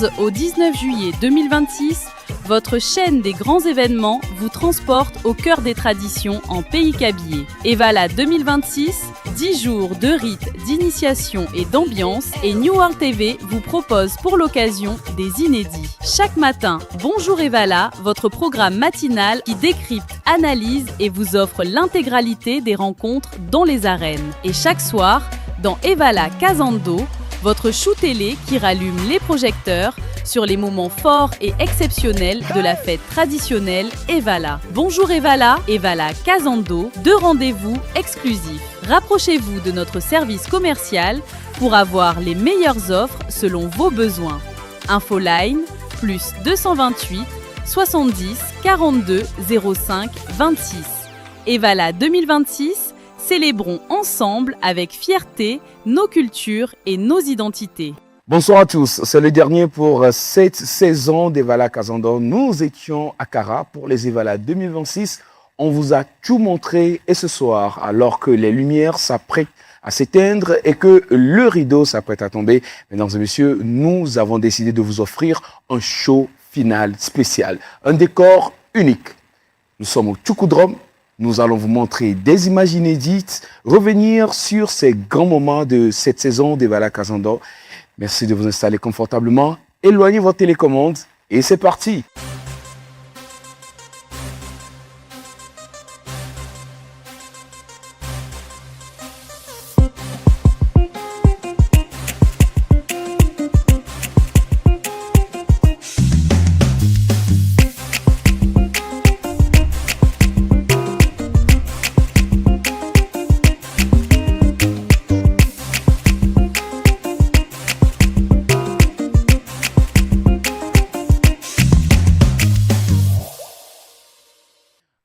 14 au 19 juillet 2026, votre chaîne des grands événements vous transporte au cœur des traditions en pays kabyle. Evala 2026, 10 jours de rites, d'initiation et d'ambiance, et New World TV vous propose pour l'occasion des inédits. Chaque matin, Bonjour Evala, votre programme matinal qui décrypte, analyse et vous offre l'intégralité des rencontres dans les arènes. Et chaque soir, dans Evala Kazando, votre chou télé qui rallume les projecteurs sur les moments forts et exceptionnels de la fête traditionnelle Evala. Bonjour Evala, Evala Kazando, 2 rendez-vous exclusifs. Rapprochez-vous de notre service commercial pour avoir les meilleures offres selon vos besoins. Infoline, plus 228 70 42 05 26. Evala 2026, célébrons ensemble avec fierté nos cultures et nos identités. Bonsoir à tous, c'est le dernier pour cette saison d'Evala Kazando. Nous étions à Kara pour les Evala 2026. On vous a tout montré et ce soir, alors que les lumières s'apprêtent à s'éteindre et que le rideau s'apprête à tomber, mesdames et messieurs, nous avons décidé de vous offrir un show final spécial, un décor unique. Nous sommes au Tchoukoudrom. Nous allons vous montrer des images inédites, revenir sur ces grands moments de cette saison d'Evala Kazando. Merci de vous installer confortablement, éloignez votre télécommande et c'est parti.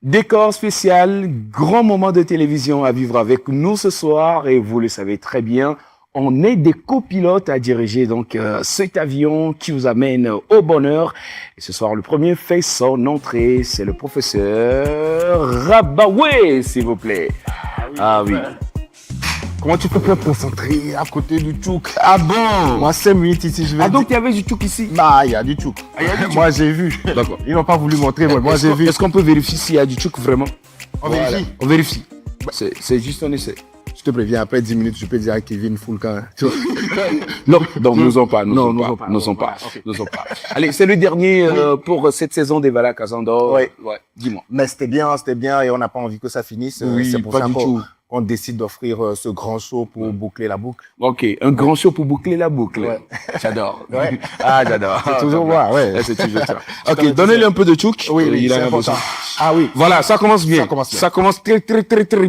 Décor spécial, grand moment de télévision à vivre avec nous ce soir et vous le savez très bien, on est des copilotes à diriger donc cet avion qui vous amène au bonheur. Et ce soir, le premier fait son entrée, c'est le professeur Rabaoué, s'il vous plaît. Ah oui. Comment tu peux te concentrer à côté du tchouk? Ah bon? Moi, 5 minutes ici, je vais. Ah donc il y avait du tchouk ici? Bah, il y a du tchouk. Ah, il y a du tchouk. Moi, j'ai vu. D'accord. Ils n'ont pas voulu montrer, moi j'ai vu. Est-ce qu'on peut vérifier s'il y a du tchouk vraiment? On vérifie. On vérifie. C'est juste un essai. Je te préviens, après 10 minutes, je peux dire à Kevin Foulkan. Non, donc n'osons pas. Allez, c'est le dernier pour cette saison d'Evala Kazando. Oui. Ouais, dis-moi. Mais c'était bien et on n'a pas envie que ça finisse. Oui, c'est pour pas ça du tout. qu'on décide d'offrir ce grand show pour boucler la boucle. Ok, un grand show pour boucler la boucle. Ouais. J'adore. Ouais. Ah, j'adore. C'est toujours moi, ouais. C'est toujours ça. Ok, donnez-lui un peu de tchouk. Oui, il c'est a important. besoin. Ah oui. Voilà, ça commence bien. Ça commence bien. Ça commence très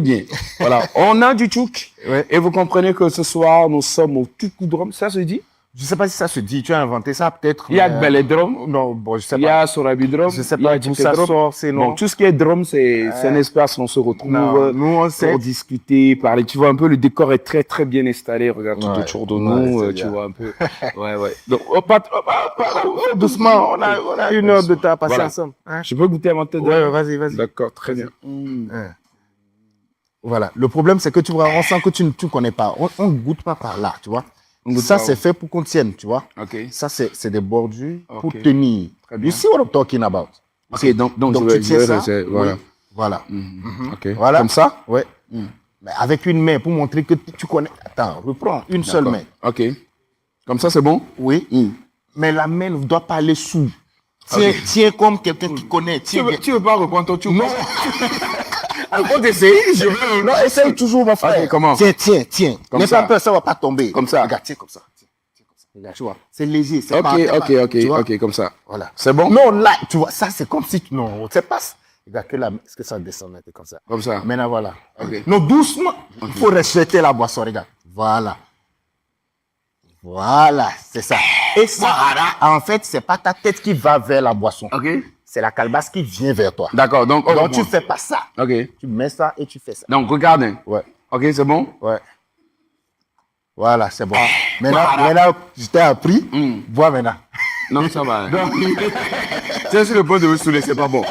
bien. Voilà, on a du tchouk. Ouais. Et vous comprenez que ce soir, nous sommes au Tchoukoudrom. Ça se dit? Je sais pas si ça se dit, tu as inventé ça peut-être. Il y a mais- Beledrom. Non, bon, je sais Il y pas. a Sorabidrom, Je sais il y a pas d'où ça Djipedrom. sort, c'est non. Donc, tout ce qui est drum, c'est un espace où on se retrouve Non, nous, on sait. pour discuter, parler. Tu vois un peu, le décor est très bien installé. Regarde tout Ouais. autour de Ouais, nous, c'est tu bien. vois un peu. Ouais. Donc, Doucement, on a 1 heure de temps à passer Voilà. ensemble. Hein? Je peux goûter avant de te donner? Ouais, vas-y. D'accord, très bien. Hein. Voilà. Le problème, c'est que tu vois, on sent que tu ne connais pas. On ne goûte pas par là, tu vois. On goûte Ça, pas, c'est fait pour qu'on tienne, tu vois. Ok. Ça, c'est des bordures pour Ok. tenir. Très bien. You see what I'm talking about? Ok, donc Donc, je tu tiens ça. voilà. Oui. Voilà. Ok. Voilà. Comme ça? Ouais. Mais avec une main pour montrer que tu connais. Attends, reprends une seule D'accord. main. Ok. Comme ça, c'est bon? Oui. Mais la main ne doit pas aller sous. Tiens comme quelqu'un qui connaît. Tiens bien. Tu veux pas reprendre ton tchouk? Non. On essaye, je veux. Non, essaye toujours, mon frère. Ok, comment? Tiens. Comme N'aie ça. pas peur, ça va pas tomber. Comme ça. Regarde, tiens comme ça. Tiens comme ça. Regarde, tu vois. C'est léger. C'est Ok, pas- tu vois. ok, comme ça. Voilà. C'est bon? Non, là, tu vois, ça, c'est comme si tu. Non, c'est pas. Regarde, est-ce que ça descend un peu comme ça? Comme ça. Maintenant, voilà. Ok. Non, doucement. Il faut respecter la boisson, regarde. Voilà, c'est ça. Et ça, en fait, c'est pas ta tête qui va vers la boisson. Ok. C'est la calebasse qui vient vers toi. D'accord, donc Donc, tu fais pas ça. Ok. Tu mets ça et tu fais ça. Donc, regardez. Ouais. Ok, c'est bon? Ouais. Voilà, c'est bon. Maintenant, je t'ai appris. Bois maintenant. Non, ça va. C'est sur le point de me saouler, c'est pas bon.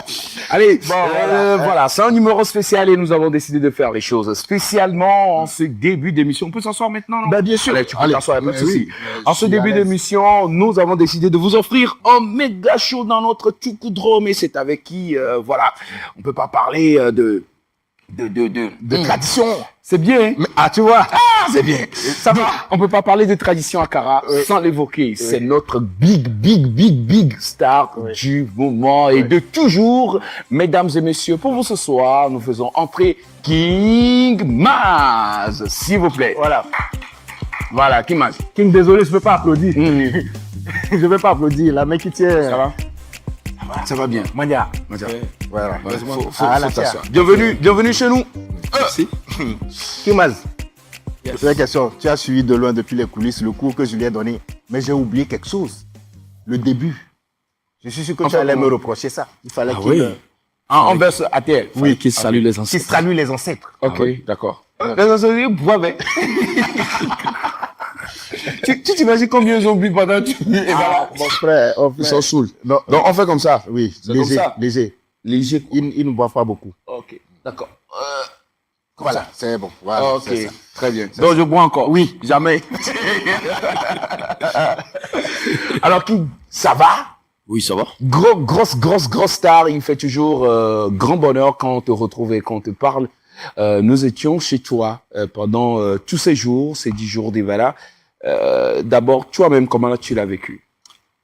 Allez, voilà, c'est un numéro spécial et nous avons décidé de faire les choses spécialement en ce début d'émission. On peut s'asseoir maintenant, non? Ben, bien sûr. Allez, tu peux t'asseoir, pas de souci. Oui. En ce début d'émission, nous avons décidé de vous offrir un méga show dans notre Tchoukoudrame et c'est avec qui, voilà, on peut pas parler de tradition. C'est bien, hein? Mais, tu vois. C'est bien. Ça va. On peut pas parler de tradition Akara sans l'évoquer. C'est notre big star du moment et de toujours. Mesdames et messieurs, pour vous ce soir, nous faisons entrer King Maz. S'il vous plaît. Voilà, King Maz. King, désolé, je peux pas applaudir. Je vais pas applaudir. La main qui tient. Ça va? Ça va bien. Mania. Voilà. Ouais, Faut t'asseoir. Bienvenue chez nous. Merci. Kimaz, première question. Tu as suivi de loin depuis les coulisses le cours que je lui ai donné, mais j'ai oublié quelque chose. Le début. Je suis sûr que tu allais me reprocher ça. Il fallait qu'il... En verse ATL. Oui, qui salue les ancêtres. Qui salue les ancêtres. Ok, d'accord. Les ancêtres boivent. Tu t'imagines combien ils ont bu pendant que tu... Et voilà. Mon frère, Ils sont saouls. Non, Donc on fait comme ça. oui, C'est comme ça. léger. Léger. Ils ne boivent pas beaucoup. Ok, d'accord. Voilà, c'est bon. Voilà, Ok, c'est ça. très bien. Donc je bois encore. Oui. Jamais. Alors King, ça va? Oui, ça va. Grosse star. Il me fait toujours grand bonheur quand on te retrouve et quand on te parle. Nous étions chez toi pendant tous ces jours, ces 10 jours d'Evala. D'abord, toi-même, comment tu l'as vécu?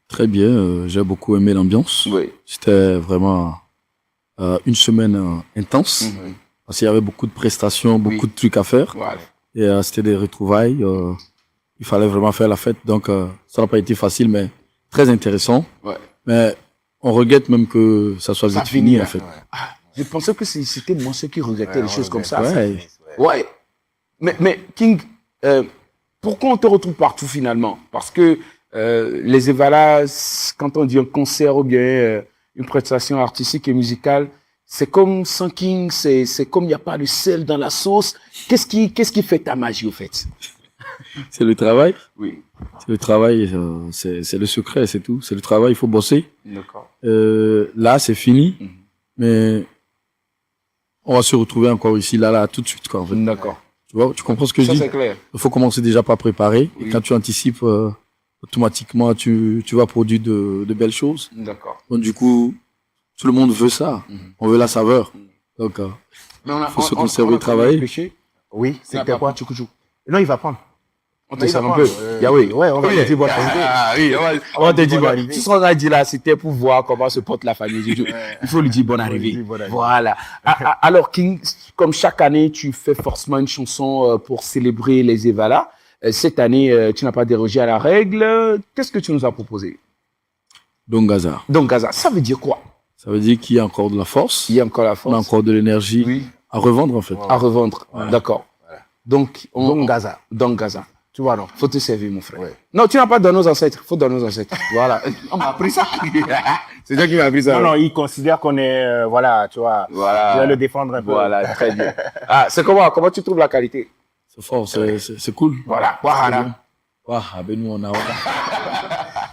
Très bien, j'ai beaucoup aimé l'ambiance. Oui. C'était vraiment une semaine intense. Parce qu'il y avait beaucoup de prestations, beaucoup de trucs à faire. Voilà. Et c'était des retrouvailles. Il fallait vraiment faire la fête. Donc, ça n'a pas été facile, mais très intéressant. Ouais. Mais on regrette même que ça soit vite fini, en fait. Je pensais que c'était moi ceux qui regrettaient les choses comme ça. Ouais. Ouais. Mais King, pourquoi on te retrouve partout finalement? Parce que les Evala, quand on dit un concert ou bien une prestation artistique et musicale, c'est comme sans King, c'est comme il n'y a pas de sel dans la sauce. Qu'est-ce qui fait ta magie au fait? C'est le travail. Oui. C'est le travail, c'est le secret, c'est tout. C'est le travail, il faut bosser. D'accord. Là, c'est fini. Mais on va se retrouver encore ici, là, tout de suite, quoi, en fait. D'accord. Tu vois, tu comprends ce que je Ça dis? c'est clair. Il faut commencer déjà par préparer. Oui. Et quand tu anticipes, automatiquement, tu vas produire de belles choses. D'accord. Donc, du coup, tout le monde veut ça. On veut la saveur. Donc, faut se conserver, travailler. Oui, c'était quoi? Tchoukouchou. Non, il va prendre. On te sert un peu. Oui, on va te dire bonne arrivée. Ah oui, on te dit bonne arrivée. Tout ce qu'on a dit là, c'était pour voir comment se porte la famille. Il faut lui dire bonne arrivée. Voilà. Alors, King, comme chaque année, tu fais forcément une chanson pour célébrer les Evala. Cette année, tu n'as pas dérogé à la règle. Qu'est-ce que tu nous as proposé? Donc, Gaza. Donc, Gaza, ça veut dire quoi? Ça veut dire qu'il y a encore de la force. Il y a encore la On a force. encore de l'énergie Oui. à revendre, en fait. À revendre. Voilà. D'accord. Donc, Donc, Gaza. Donc, Gaza. Tu vois, non? Faut te servir, mon frère. Ouais. Non, tu n'as pas donné nos ancêtres. Faut donner nos ancêtres. Voilà. On m'a appris ça. C'est toi qui m'as appris ça. Non, il considère qu'on est, voilà, tu vois. Voilà. Je vais le défendre un peu. Voilà, très bien. Ah, c'est comment tu trouves la qualité? C'est fort, c'est cool. Voilà. Nous, on a...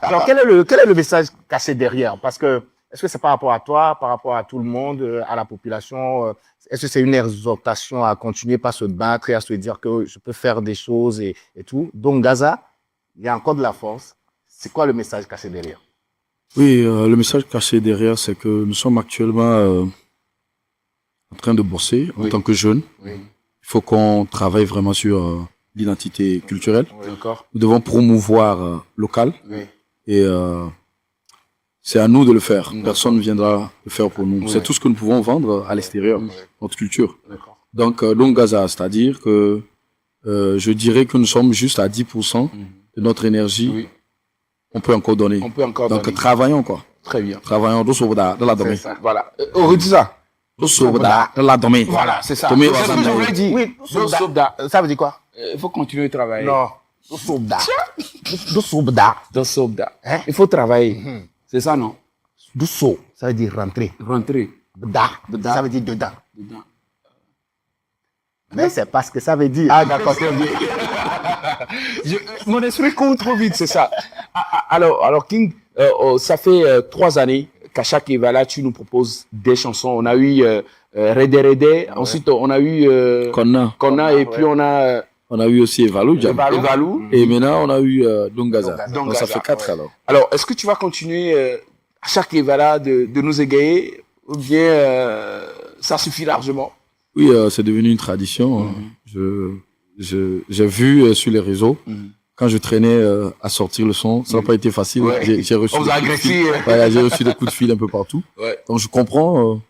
Alors, quel est le message caché derrière? Parce que, est-ce que c'est par rapport à toi, par rapport à tout le monde, à la population? Est-ce que c'est une exhortation à continuer par se battre et à se dire que je peux faire des choses et tout? Donc, Gaza, il y a encore de la force. C'est quoi le message caché derrière? Oui, le message caché derrière, c'est que nous sommes actuellement en train de bosser en tant que jeunes. Oui. Il faut qu'on travaille vraiment sur l'identité culturelle. D'accord. Nous devons promouvoir local Oui. et c'est à nous de le faire. D'accord. Personne ne viendra le faire pour nous. Oui. C'est tout ce que nous pouvons vendre à l'extérieur, notre culture. D'accord. Donc, Gaza, c'est-à-dire que je dirais que nous sommes juste à 10% de notre énergie. Oui. On peut encore donner. On peut encore Donc, donner. travaillons, quoi. Très bien. Travaillons dans la domaine. C'est ça. Voilà. Redis ça. Dans la domaine. Voilà, c'est ça. Tomé C'est va ce que s'en je aller. voulais dire. Oui, Sobda. ça veut dire quoi? Il faut continuer de travailler. Non. Sobda. Sobda. Dans Sobda. Hein? Il faut travailler. C'est ça, non? Douceau, ça veut dire rentrer. Rentrer. Bda, Bda. ça veut dire dedans. Dedans. Mais c'est pas ce que ça veut dire. Ah, d'accord, très bien. Mon esprit court trop vite, c'est ça. Alors King, ça fait 3 années qu'à chaque Evala, tu nous proposes des chansons. On a eu Rede Rede, ensuite on a eu Konna, et puis on a eu aussi Evalou. Et maintenant, on a eu Dongaza. Donc, ça fait 4 alors. Alors, est-ce que tu vas continuer à chaque Evala de nous égayer ou bien ça suffit largement? Oui, c'est devenu une tradition. J'ai vu sur les réseaux, quand je traînais à sortir le son, ça n'a pas été facile. Ouais. J'ai reçu, j'ai reçu des coups de fil un peu partout. Ouais. Donc, je comprends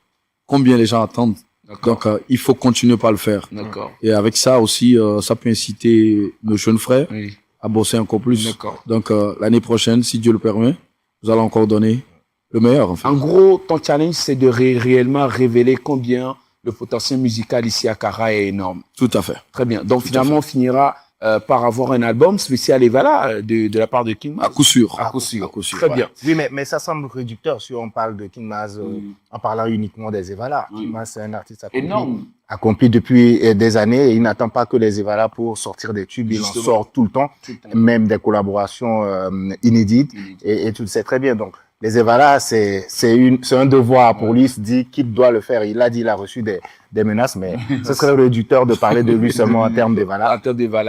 combien les gens attendent. Donc, il faut continuer par le faire. D'accord. Et avec ça aussi, ça peut inciter nos jeunes frères à bosser encore plus. D'accord. Donc, l'année prochaine, si Dieu le permet, nous allons encore donner le meilleur. En fait. En gros, ton challenge, c'est de réellement révéler combien le potentiel musical ici à Kara est énorme. Tout à fait. Très bien. Donc, finalement, on finira par avoir un album spécial Evala de la part de King Maz. À coup sûr. À coup sûr. Très Voilà. bien. Oui, mais ça semble réducteur si on parle de King Maz en parlant uniquement des Evala. King Maz, c'est un artiste accompli depuis des années et il n'attend pas que les Evala pour sortir des tubes. Il en sort tout le temps, même des collaborations inédites et tu le sais très bien. Donc, les Evala, c'est un devoir pour lui. Il se dit qu'il doit le faire. Il a dit, il a reçu des menaces, mais ce serait réducteur de parler de lui seulement en termes d'Evala.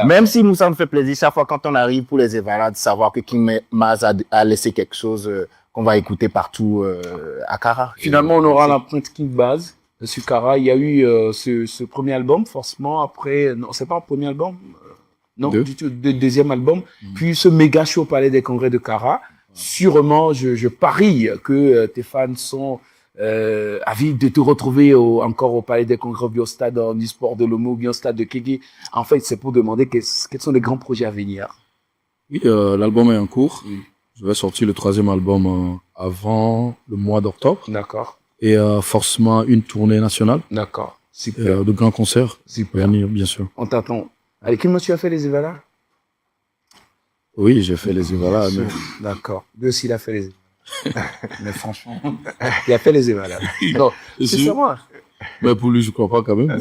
Même si nous, ça nous fait plaisir chaque fois quand on arrive pour les Evala de savoir que King Maz a laissé quelque chose qu'on va écouter partout à Kara. Finalement, on aura l'empreinte King Maz sur Kara. Il y a eu ce premier album, forcément. Après, non, c'est pas un premier album. Non, du tout. Deuxième album. Puis ce méga show au Palais des Congrès de Kara. Sûrement, je parie que tes fans sont avides de te retrouver encore au Palais des Congrès, au stade Omnisport de Lomo, au stade de Kéké. En fait, c'est pour demander quels sont les grands projets à venir. Oui, l'album est en cours. Je vais sortir le 3e album avant le mois d'octobre. D'accord. Et forcément une tournée nationale. D'accord. Super. De grands concerts. Super. Bien sûr. On t'attend. Avec qui tu as fait les Evala? Oui, j'ai fait les Evala. Mais... D'accord. Lui aussi, il a fait les Evala. Mais franchement, il a fait les Evala. Non, c'est moi. Mais pour lui, je crois pas quand même.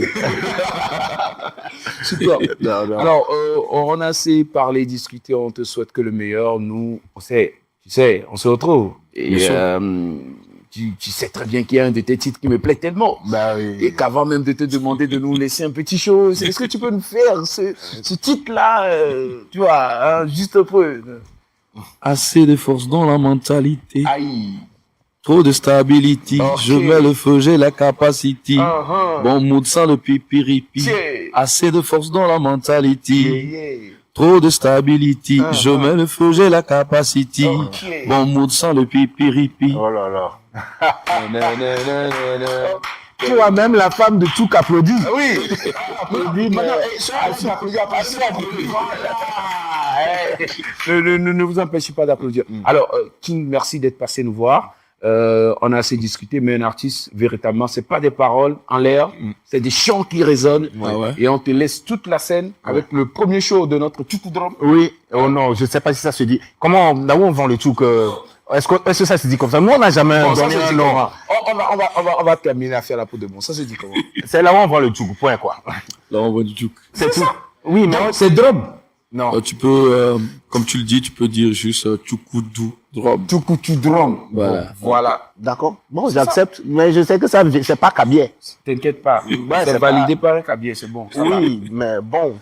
Super. Non. Alors, on a assez parlé, discuté, on te souhaite que le meilleur. Nous, on sait, tu sais, on se retrouve. Et tu sais très bien qu'il y a un de tes titres qui me plaît tellement. Bah oui. Et qu'avant même de te demander de nous laisser un petit show, est-ce que tu peux nous faire ce titre-là, tu vois, juste un peu. Assez de force dans la mentalité. Aïe. Trop de stability. Okay. Je mets le feu, j'ai la capacity. Bon mood sans le pipiripi. Assez de force dans la mentalité. Trop de stability. Je mets le feu, j'ai la capacity. Bon mood sans le pipiripi. Oh là là. Tu vois, même la femme de Tchouk applaudit. Oui. Applaudit, Ne vous empêchez pas d'applaudir. Alors, King, merci d'être passé nous voir. On a assez discuté, mais un artiste, véritablement, c'est pas des paroles en l'air, c'est des chants qui résonnent. Et on te laisse toute la scène avec le premier show de notre Tchouk-Drum. Oui. Oh non, je sais pas si ça se dit. Comment, là où on vend le Tchouk, est-ce que ça se dit comme ça? Nous, on n'a jamais donné un nom. On va terminer à faire la peau de bon. Ça se dit comment? C'est là où on vend le Tchouk, point quoi. Là, on vend du Tchouk. C'est tout. Oui, mais c'est drum. Non. Tu peux, comme tu le dis, tu peux dire juste Tchoukoudou drum. Tchoukoudou drum. Voilà. D'accord. Bon, j'accepte, mais je sais que ça, c'est pas Kabier. T'inquiète pas. C'est validé par un Kabier, c'est bon. Oui, mais bon.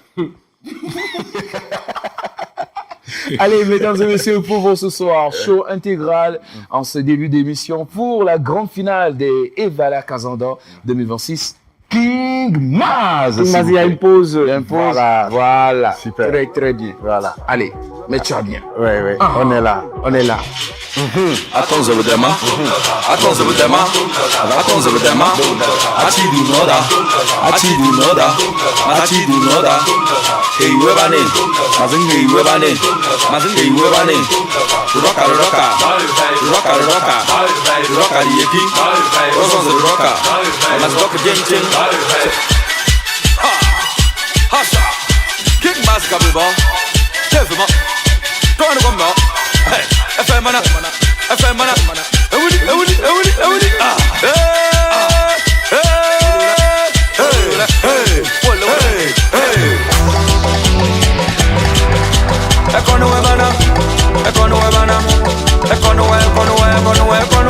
Allez, mesdames et messieurs, pour ce soir, show intégral en ce début d'émission pour la grande finale des Evala Kazandon 2026. King Maz. King Maz, il y a une pause. Voilà. Super. Très, très bien. Voilà. Allez, mets-toi bien. Oui. On est là. Attends, je vous demande. Attends, je vous demande. Attends, je vous demande. Ati du noda. Ati du noda. Ati du noda. Hey, webane. Mazing hey, webane. Mazing hey, webane. Roka. Roka di epi. Rosons de roka. Mas roka jen. Ha. Hasha. King Maz kabiba. Tevma. Toi ne comme hey. FM mana. Ewuli. Ah. Hey. Ekono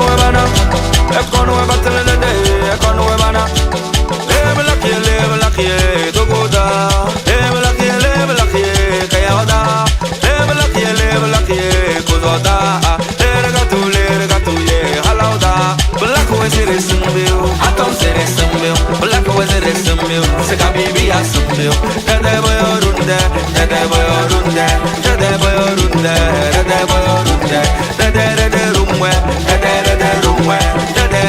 webana. meu. Dede boyorunde, dede boyorunde, dede boyorunde, dede boyorunde, dede rumwe, dede rumwe, dede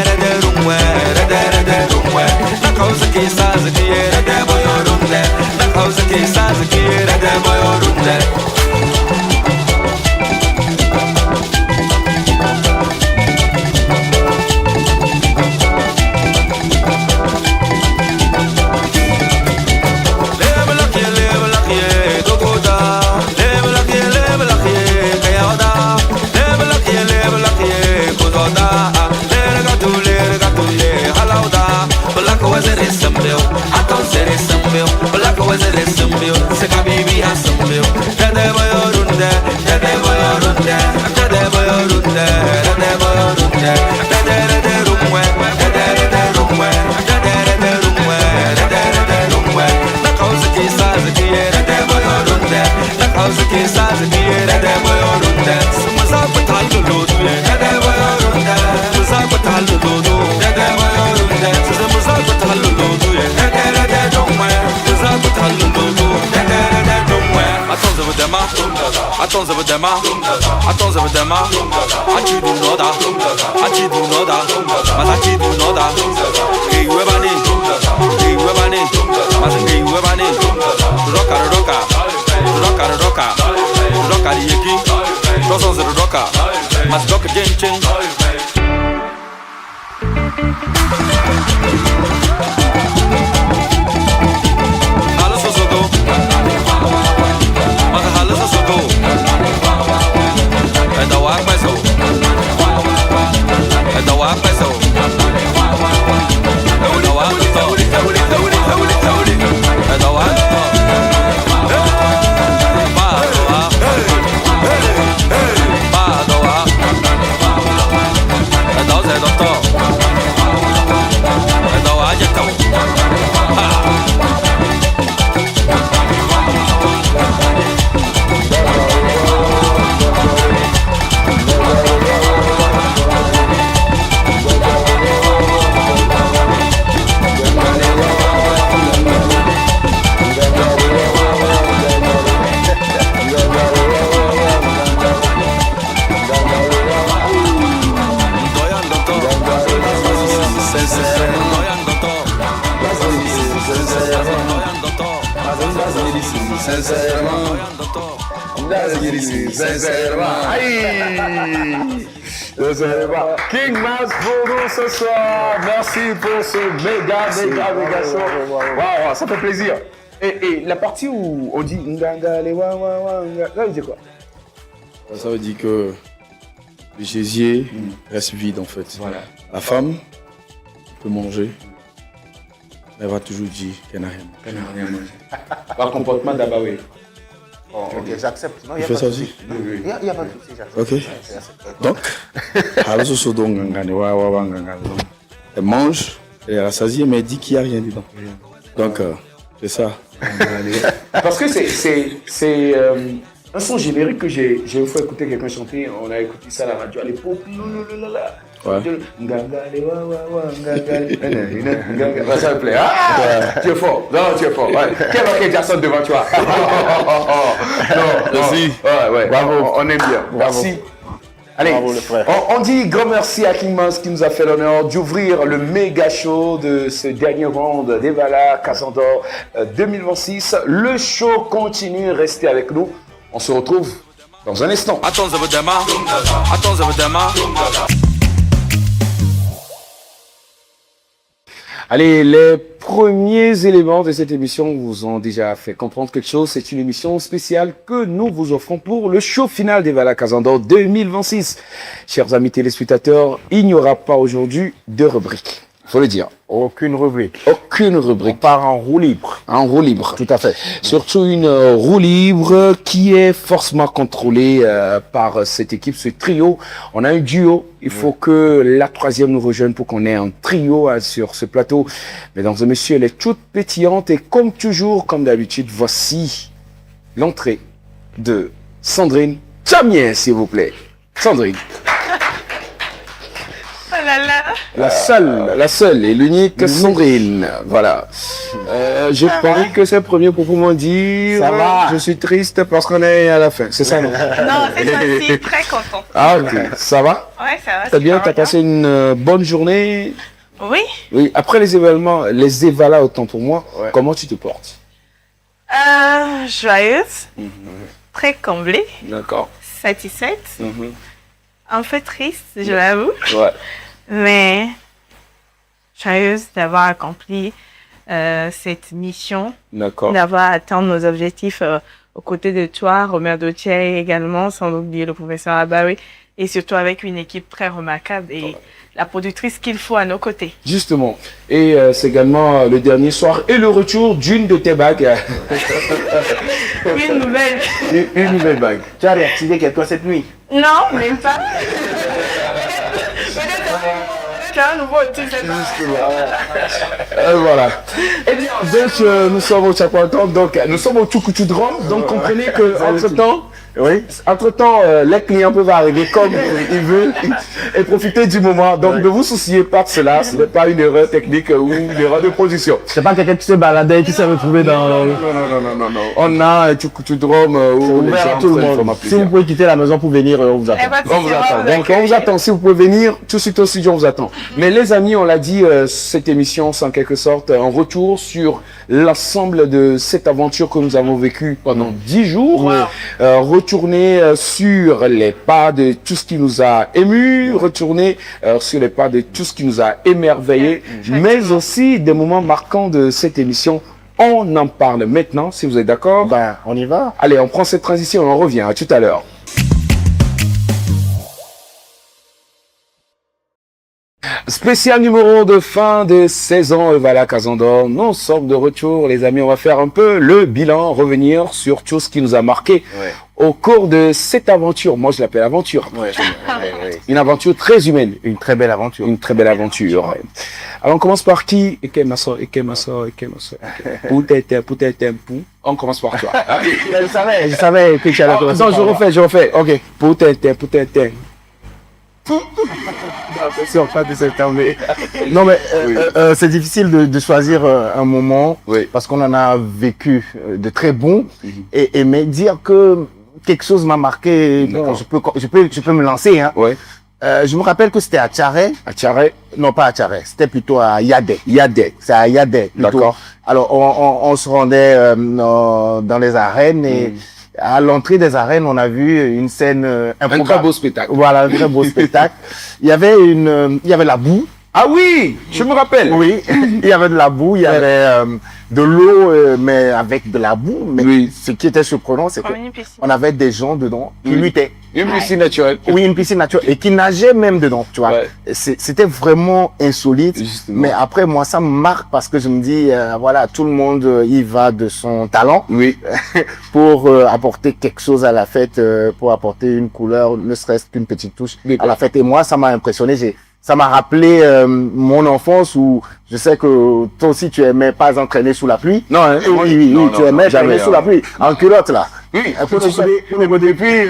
rumwe, dede rumwe. Na causa que estás aqui, dede boyorunde. Na causa que estás aqui, dede boyorunde. Attends, achi do noda, mas achi do noda. Hey, webani, mas hey, webani. Roka, the yeki. Dozens of roka, mas roka genchen. King Mas Bodo ce soir, merci pour ce méga show. Waouh, ça fait plaisir. Et la partie où on dit Nganga, les wa, ça veut dire quoi? Ça veut dire que le gésier reste vide en fait. Voilà. La femme peut manger, mais elle va toujours dire qu'elle n'a rien mangé. Par comportement d'Abaoué. Oh, ok, j'accepte. Il fait ça aussi? Il n'y a pas de souci, j'accepte. Ok. Donc, elle mange, elle est rassasiée, mais elle dit qu'il n'y a rien dedans. Donc, c'est ça. Parce que c'est un son générique que j'ai une fois écouté quelqu'un chanter, on a écouté ça à la radio à l'époque. Ouais. Ça me plaît. Ah, tu es fort. Non, tu es fort. Ouais. Quel Michael Jackson devant toi? Non, merci. Ouais. Bravo. On aime bien. Merci. Allez, on dit grand merci à King Mas qui nous a fait l'honneur d'ouvrir le méga show de ce dernier round d'Evala Casandor 2026. Le show continue, restez avec nous. On se retrouve dans un instant. Attends, Allez, les premiers éléments de cette émission vous ont déjà fait comprendre quelque chose. C'est une émission spéciale que nous vous offrons pour le show final d'Evala Casandor 2026. Chers amis téléspectateurs, il n'y aura pas aujourd'hui de rubrique. Faut le dire. Aucune rubrique. Aucune rubrique. On part en roue libre. En roue libre. Tout à fait. Surtout une roue libre qui est forcément contrôlée par cette équipe, ce trio. On a un duo. Il faut que la troisième nous rejoigne pour qu'on ait un trio sur ce plateau. Mesdames et messieurs, elle est toute pétillante et comme toujours, comme d'habitude, voici l'entrée de Sandrine Tchamier, s'il vous plaît. Sandrine. là là. La seule et l'unique Sandrine. Voilà. Je pense que c'est le premier pour comment dire. Ça va. Je suis triste parce qu'on est à la fin. C'est ça, non? Non, cette fois-ci, très content. Ah, ok. Ça va? Ouais, ça va. T'as bien, super t'as passé une bonne journée? Oui. Oui. Après les événements, les évalas, autant pour moi, comment tu te portes? Joyeuse, très comblée, D'accord. satisfaite, un peu triste, je l'avoue, Ouais. mais joyeuse d'avoir accompli cette mission, D'accord. d'avoir atteint nos objectifs aux côtés de toi, Romain Dautier également, sans oublier le professeur Abaoui, et surtout avec une équipe très remarquable et la productrice qu'il faut à nos côtés. Justement. Et c'est également le dernier soir et le retour d'une de tes bagues. Une nouvelle. Une nouvelle bague. Tu as réactivé quelqu'un cette nuit? Non, même pas. Peut-être un nouveau titre. Voilà. Eh bien, donc nous sommes au Chapoiton, donc nous sommes au Tchoukouchoudron, donc comprenez que entre-temps, les clients peuvent arriver comme ils veulent et profiter du moment. Donc ne vous souciez pas de cela, ce n'est pas une erreur technique ou une erreur de production. C'est pas quelqu'un qui se baladait et qui s'est retrouvé dans... Non. On a un Tchoukouchoudron où les ouvert à gens tout le prennent monde. vraiment Si plaisir. vous pouvez quitter la maison pour venir, on vous attend. On vous attend. Donc, on vous attend. Si vous pouvez venir, tout de suite au studio, on vous attend. Mais les amis, on l'a dit, cette émission, c'est en quelque sorte un retour sur l'ensemble de cette aventure que nous avons vécue pendant 10 jours. Retourner sur les pas de tout ce qui nous a émus, retourner sur les pas de tout ce qui nous a émerveillés, mais aussi des moments marquants de cette émission. On en parle maintenant, si vous êtes d'accord. Ben, on y va. Allez, on prend cette transition et on revient. À tout à l'heure. Spécial numéro de fin de saison Evala Kazandor. Nous sommes de retour, les amis. On va faire un peu le bilan, revenir sur tout ce qui nous a marqué au cours de cette aventure. Moi, je l'appelle aventure. Une aventure très humaine. Une très belle aventure. Une très belle aventure. Alors, on commence par qui? On commence par toi. Je savais que tu allais commencer. Non, je refais. Ok. Non, mais c'est difficile de choisir un moment parce qu'on en a vécu de très bons et mais dire que quelque chose m'a marqué, bon, je peux me lancer. Hein. Je me rappelle que c'était à Tcharé. À Tcharé? Non, pas à Tcharé, c'était plutôt à Yadé. C'est à Yadé. D'accord. Alors, on se rendait dans les arènes et à l'entrée des arènes, on a vu une scène improbable. Un très beau spectacle. Voilà, un très beau spectacle. Il y avait la boue. Ah oui, je me rappelle. Oui, il y avait de la boue, il y avait de l'eau, mais avec de la boue. Mais ce qui était surprenant, c'est qu'on avait des gens dedans qui luttaient. Une piscine naturelle. Oui, une piscine naturelle. Et qui nageaient même dedans, tu vois. C'était vraiment insolite. Justement. Mais après, moi, ça me marque parce que je me dis, voilà, tout le monde y va de son talent. Pour apporter quelque chose à la fête, pour apporter une couleur, ne serait-ce qu'une petite touche à la fête. Et moi, ça m'a impressionné. Ça m'a rappelé mon enfance où je sais que toi aussi tu aimais pas entraîner sous la pluie. Non, hein, oui, tu aimais jamais sous la pluie. En culotte là. Oui, et puis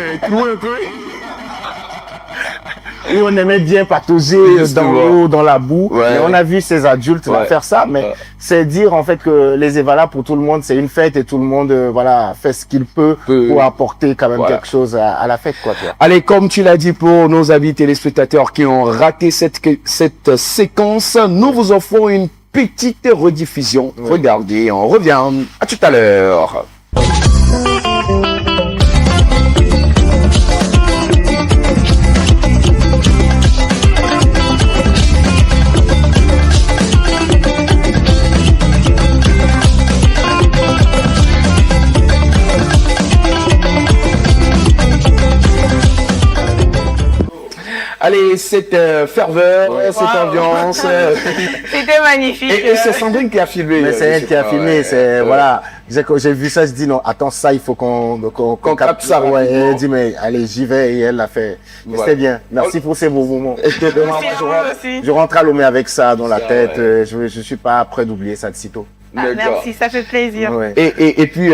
et on aimait bien patauger dans l'eau, dans la boue. Et on a vu ces adultes là faire ça, mais c'est dire en fait que les Evala pour tout le monde c'est une fête et tout le monde voilà fait ce qu'il peut pour apporter quand même quelque chose à la fête quoi. Allez, comme tu l'as dit pour nos amis téléspectateurs qui ont raté cette séquence, nous vous offrons une petite rediffusion. Regardez, on revient. À tout à l'heure. Allez, cette ferveur, cette ambiance. C'était magnifique. Et c'est Sandrine qui a filmé. Mais c'est elle qui a filmé, c'est voilà. J'ai vu ça, je dis non, attends ça, il faut qu'on capte ça. Ouais, et elle dit mais allez, j'y vais et elle l'a fait. C'était bien. Merci pour ces beaux moments. Je rentre à Lomé avec ça dans la tête. Je suis pas prêt d'oublier ça de sitôt. D'accord. Merci, ça fait plaisir. Ouais. Et puis,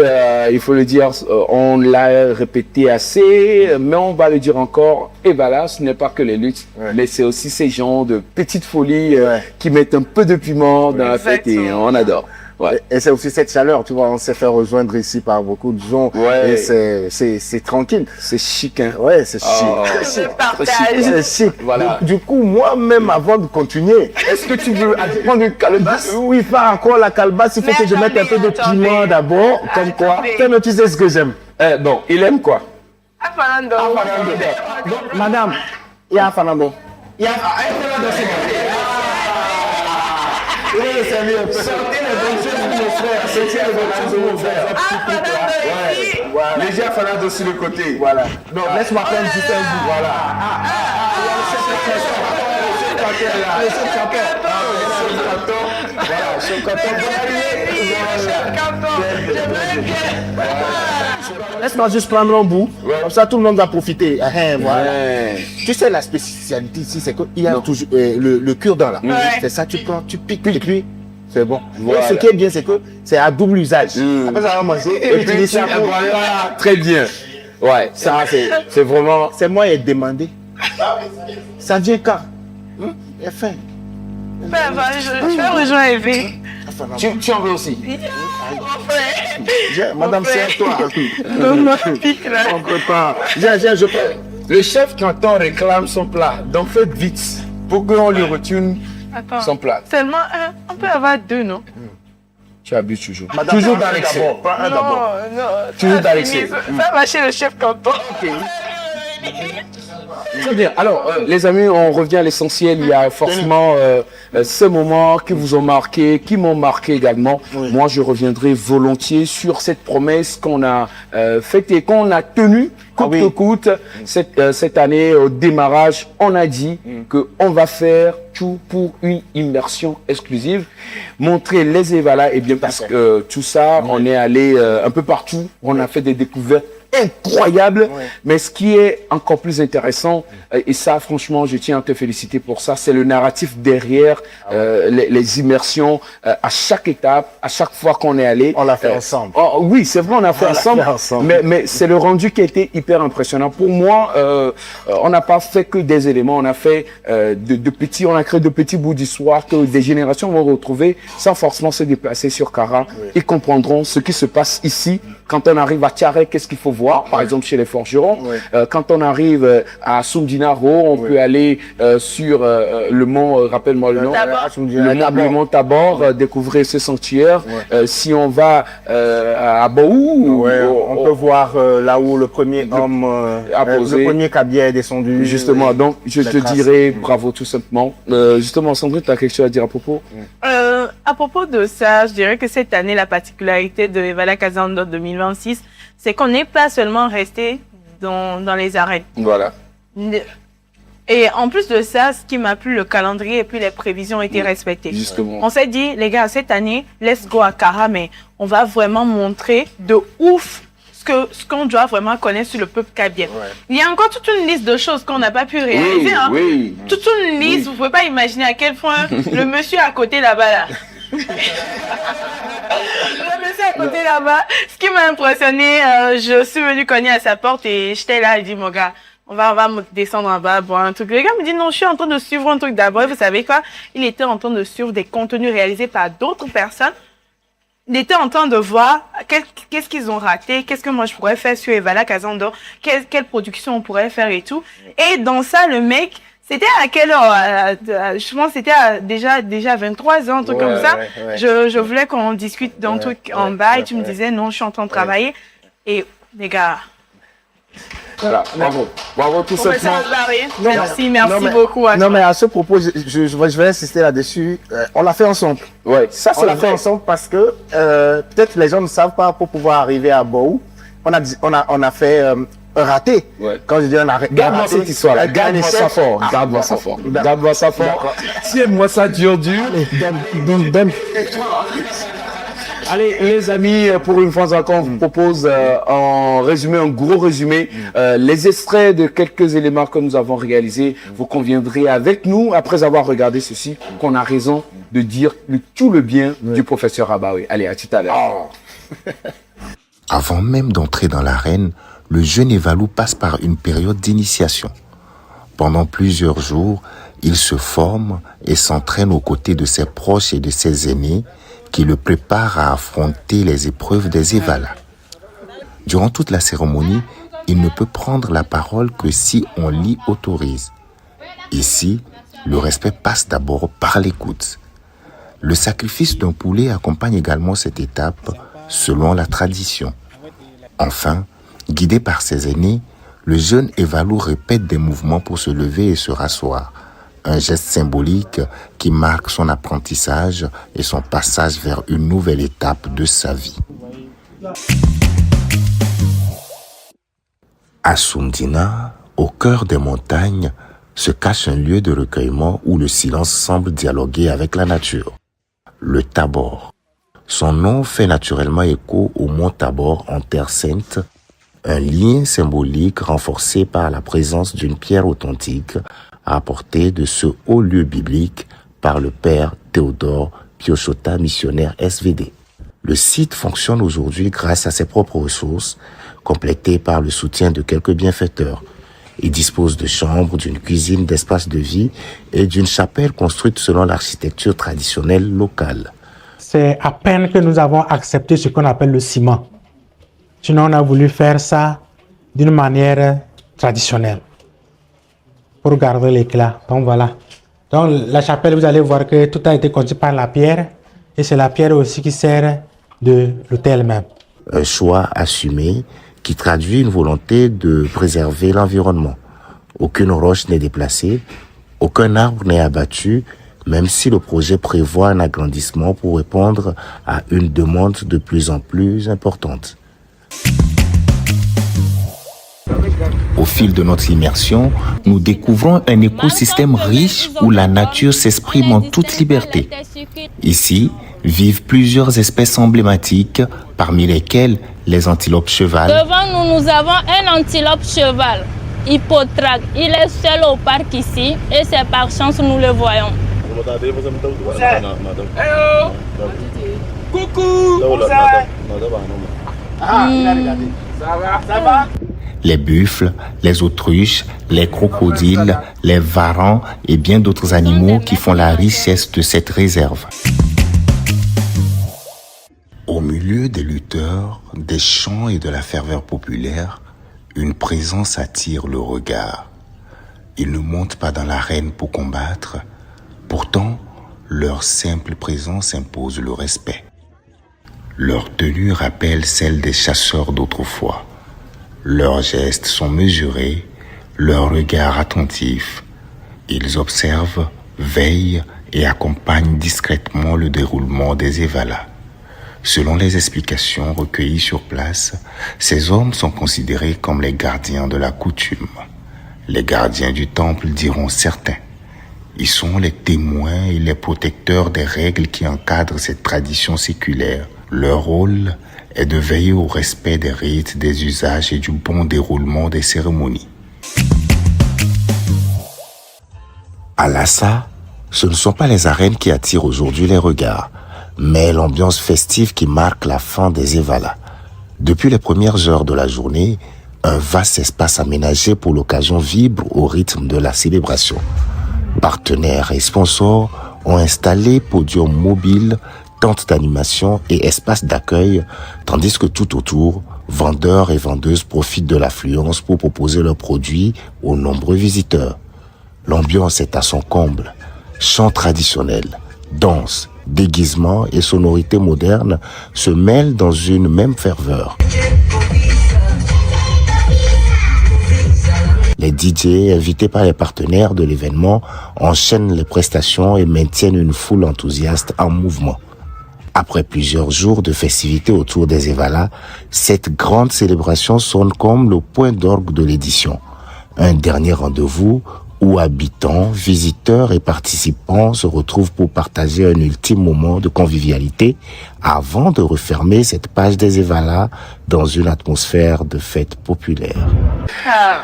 il faut le dire, on l'a répété assez, mais on va le dire encore, et voilà, ce n'est pas que les luttes, Ouais. mais c'est aussi ces gens de petites folies Ouais. qui mettent un peu de piment dans la fête et Exactement. on adore. Ouais. Et c'est aussi cette chaleur, tu vois, on s'est fait rejoindre ici par beaucoup de gens. Ouais. Et c'est tranquille. C'est chic, hein. Ouais, c'est chic. Oh. Très chic. Le partage. C'est chic. Voilà. Du coup, moi-même, avant de continuer, est-ce que tu veux prendre une calebasse? Oui, pas encore la calebasse. Il faut Mais que je mette un peu de attendez. piment d'abord. Comme quoi. Attendez. Toi, tu sais ce que j'aime. Bon, il aime quoi? Ah, Fernando. Donc, madame, il y a un Fernando. Il y a un Fernando. Oui, c'est mieux. Sortez les bonnes choses pour mon frère. Sortez les bonnes choses pour mon frère. Ah, Fernando ici. Voilà. Les gens Fernando sur le côté. Voilà. Donc, laisse-moi prendre juste un bout. Voilà. Le chef canton. Voilà, chef canton. Laisse-moi juste prendre un bout. Comme ça, tout le monde va profiter. Voilà. Ouais. Tu sais, la spécialité ici, c'est qu'il y a toujours le cure-dent là. Ouais. C'est ça, tu prends, tu piques, et puis c'est bon. Voilà. Et ce qui est bien, c'est que c'est à double usage. Après, ça va manger. Et puis, puis, ça tu- voilà. Très bien. Ouais, ça, c'est vraiment... c'est moi qui ai demandé. Ça vient quand? Il est fin. Je vais rejoindre Eve. Tu en veux aussi? Mon frère. Madame, c'est à toi. Donne-moi pique là. On prépare. Viens, je prends. Le chef canton réclame son plat, donc faites vite pour qu'on lui retourne Attends. son plat. Seulement un. On peut avoir deux, non? Tu abuses toujours. Madame, Toujours prends dans un l'excès. d'abord, prends un d'abord. Non. Toujours Ça, dans c'est l'excès. mis- Ça va chez le chef canton. Très bien. Alors, les amis, on revient à l'essentiel. Il y a forcément ces moments qui vous ont marqué, qui m'ont marqué également. Oui. Moi, je reviendrai volontiers sur cette promesse qu'on a faite et qu'on a tenue coûte oui. que coûte. Cette année, au démarrage, on a dit qu'on va faire tout pour une immersion exclusive, montrer les Evala et bien parce que tout ça, on est allé un peu partout, on a fait des découvertes incroyables, mais ce qui est encore plus intéressant, et ça franchement je tiens à te féliciter pour ça, c'est le narratif derrière les immersions à chaque étape, à chaque fois qu'on est allé. On l'a fait ensemble. Oh, oui, c'est vrai, on a fait ensemble, mais c'est le rendu qui a été hyper impressionnant. Pour moi, on n'a pas fait que des éléments, on a fait on a créé de petits bouts d'histoire que des générations vont retrouver sans forcément se déplacer sur Kara. Ils comprendront ce qui se passe ici. Quand on arrive à Tiaré, qu'est-ce qu'il faut voir, par exemple chez les forgerons. Quand on arrive à Sumdinaro, on peut aller sur le mont, rappelle-moi le nom, le mont Tabor, découvrir ce sanctuaire. Si on va à Baou, on peut voir là où le premier homme, le premier cabier est descendu. Justement, donc je te dirais bravo tout simplement. Justement, Sandrine, tu as quelque chose à dire à propos? À propos de ça, je dirais que cette année, la particularité de Evala Kazando 2026, c'est qu'on n'est pas seulement resté dans les arènes. Voilà. Et en plus de ça, ce qui m'a plu, le calendrier et puis les prévisions ont été respectées. Justement. On s'est dit, les gars, cette année, let's go à Kara, mais on va vraiment montrer de ouf ce qu'on doit vraiment connaître sur le peuple kabyle. Il y a encore toute une liste de choses qu'on n'a pas pu réaliser. Oui. Toute une liste, vous ne pouvez pas imaginer à quel point le monsieur à côté là-bas, là. Le monsieur à côté là-bas, ce qui m'a impressionné, je suis venue cogner à sa porte et j'étais là, il dit, mon gars, on va descendre en bas, boire un truc. Le gars me dit, non, je suis en train de suivre un truc d'abord. Et vous savez quoi? Il était en train de suivre des contenus réalisés par d'autres personnes. Il était en train de voir qu'est-ce qu'ils ont raté, qu'est-ce que moi je pourrais faire sur Evala Kazando, quelle production on pourrait faire et tout. Et dans ça, le mec, c'était à quelle heure? Je pense que c'était déjà 23 ans, un truc comme ça. Je voulais qu'on discute d'un truc en bas et tu me disais, non, je suis en train de travailler. Et les gars... Voilà, bravo tout simplement. Merci beaucoup. Non, mais à ce propos, je vais insister là-dessus. On l'a fait ensemble. Ouais, ça On l'a fait ensemble parce que peut-être les gens ne savent pas pour pouvoir arriver à Baou. On a fait un raté. Quand je dis un raté. Garde-moi cette histoire-là. Garde-moi ça fort. Garde-moi ça fort. Garde-moi ça fort. Tiens-moi ça dur. Allez, les amis, pour une fois encore, on vous propose en résumé, un gros résumé, les extraits de quelques éléments que nous avons réalisés. Vous conviendrez avec nous, après avoir regardé ceci, qu'on a raison de dire tout le bien du professeur Abaoué. Allez, à tout à l'heure. Avant même d'entrer dans l'arène, le jeune Evalou passe par une période d'initiation. Pendant plusieurs jours, il se forme et s'entraîne aux côtés de ses proches et de ses aînés qui le préparent à affronter les épreuves des Evalas. Durant toute la cérémonie, il ne peut prendre la parole que si on l'y autorise. Ici, le respect passe d'abord par l'écoute. Le sacrifice d'un poulet accompagne également cette étape selon la tradition. Enfin, guidé par ses aînés, le jeune Evalou répète des mouvements pour se lever et se rasseoir. Un geste symbolique qui marque son apprentissage et son passage vers une nouvelle étape de sa vie. À Soumdina, au cœur des montagnes, se cache un lieu de recueillement où le silence semble dialoguer avec la nature. Le Tabor. Son nom fait naturellement écho au mont Tabor en Terre Sainte, un lien symbolique renforcé par la présence d'une pierre authentique apportée de ce haut lieu biblique par le père Théodore Piochota, missionnaire SVD. Le site fonctionne aujourd'hui grâce à ses propres ressources, complétées par le soutien de quelques bienfaiteurs. Il dispose de chambres, d'une cuisine, d'espaces de vie et d'une chapelle construite selon l'architecture traditionnelle locale. C'est à peine que nous avons accepté ce qu'on appelle le ciment. Sinon, on a voulu faire ça d'une manière traditionnelle pour garder l'éclat. Donc voilà. Donc la chapelle, vous allez voir que tout a été construit par la pierre et c'est la pierre aussi qui sert de l'autel même. Un choix assumé qui traduit une volonté de préserver l'environnement. Aucune roche n'est déplacée, aucun arbre n'est abattu, même si le projet prévoit un agrandissement pour répondre à une demande de plus en plus importante. Au fil de notre immersion, nous découvrons un écosystème riche où la nature s'exprime en toute liberté. Ici, vivent plusieurs espèces emblématiques, parmi lesquelles les antilopes cheval. Devant nous, nous avons un antilope cheval, Hippotraque. Il est seul au parc ici et c'est par chance nous le voyons. Coucou. Ça va. Les buffles, les autruches, les crocodiles, les varans et bien d'autres animaux qui font la richesse de cette réserve. Au milieu des lutteurs, des chants et de la ferveur populaire, une présence attire le regard. Ils ne montent pas dans l'arène pour combattre, pourtant leur simple présence impose le respect. Leur tenue rappelle celle des chasseurs d'autrefois. Leurs gestes sont mesurés, leur regard attentif. Ils observent, veillent et accompagnent discrètement le déroulement des Evalas. Selon les explications recueillies sur place, ces hommes sont considérés comme les gardiens de la coutume. Les gardiens du temple diront certains. Ils sont les témoins et les protecteurs des règles qui encadrent cette tradition séculaire. Leur rôle est de veiller au respect des rites, des usages et du bon déroulement des cérémonies. À Lhassa, ce ne sont pas les arènes qui attirent aujourd'hui les regards, mais l'ambiance festive qui marque la fin des Evalas. Depuis les premières heures de la journée, un vaste espace aménagé pour l'occasion vibre au rythme de la célébration. Partenaires et sponsors ont installé podiums mobiles, tentes d'animation et espaces d'accueil, tandis que tout autour, vendeurs et vendeuses profitent de l'affluence pour proposer leurs produits aux nombreux visiteurs. L'ambiance est à son comble. Chants traditionnels, danse, déguisements et sonorités modernes se mêlent dans une même ferveur. Les DJ, invités par les partenaires de l'événement, enchaînent les prestations et maintiennent une foule enthousiaste en mouvement. Après plusieurs jours de festivités autour des Evalas, cette grande célébration sonne comme le point d'orgue de l'édition. Un dernier rendez-vous où habitants, visiteurs et participants se retrouvent pour partager un ultime moment de convivialité avant de refermer cette page des Evalas dans une atmosphère de fête populaire.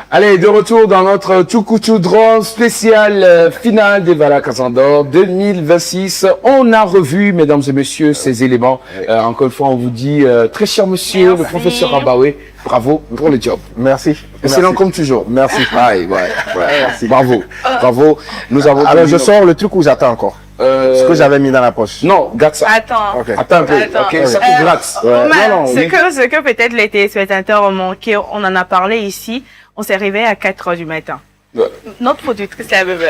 Allez, de retour dans notre Tchoukoutchou Drone spécial finale des Vala Kazandor 2026. On a revu, mesdames et messieurs, ces éléments. Encore une fois, on vous dit, très cher monsieur, Merci. le professeur Rabaoué, bravo pour le job. Merci. Excellent Merci. comme toujours. Merci. Ouais. Bravo. Bravo. Nous avons Alors, connu je sors le truc où j'attends encore. Ce que j'avais mis dans la poche. Non, garde ça. Attends. Ok. Attends un peu. Attends. Ok, ça te gratte. Omar, Non, non, ce que peut-être les téléspectateurs ont manqué, on en a parlé ici, on s'est réveillé à 4 heures du matin. Ouais. Notre productrice, la bébé.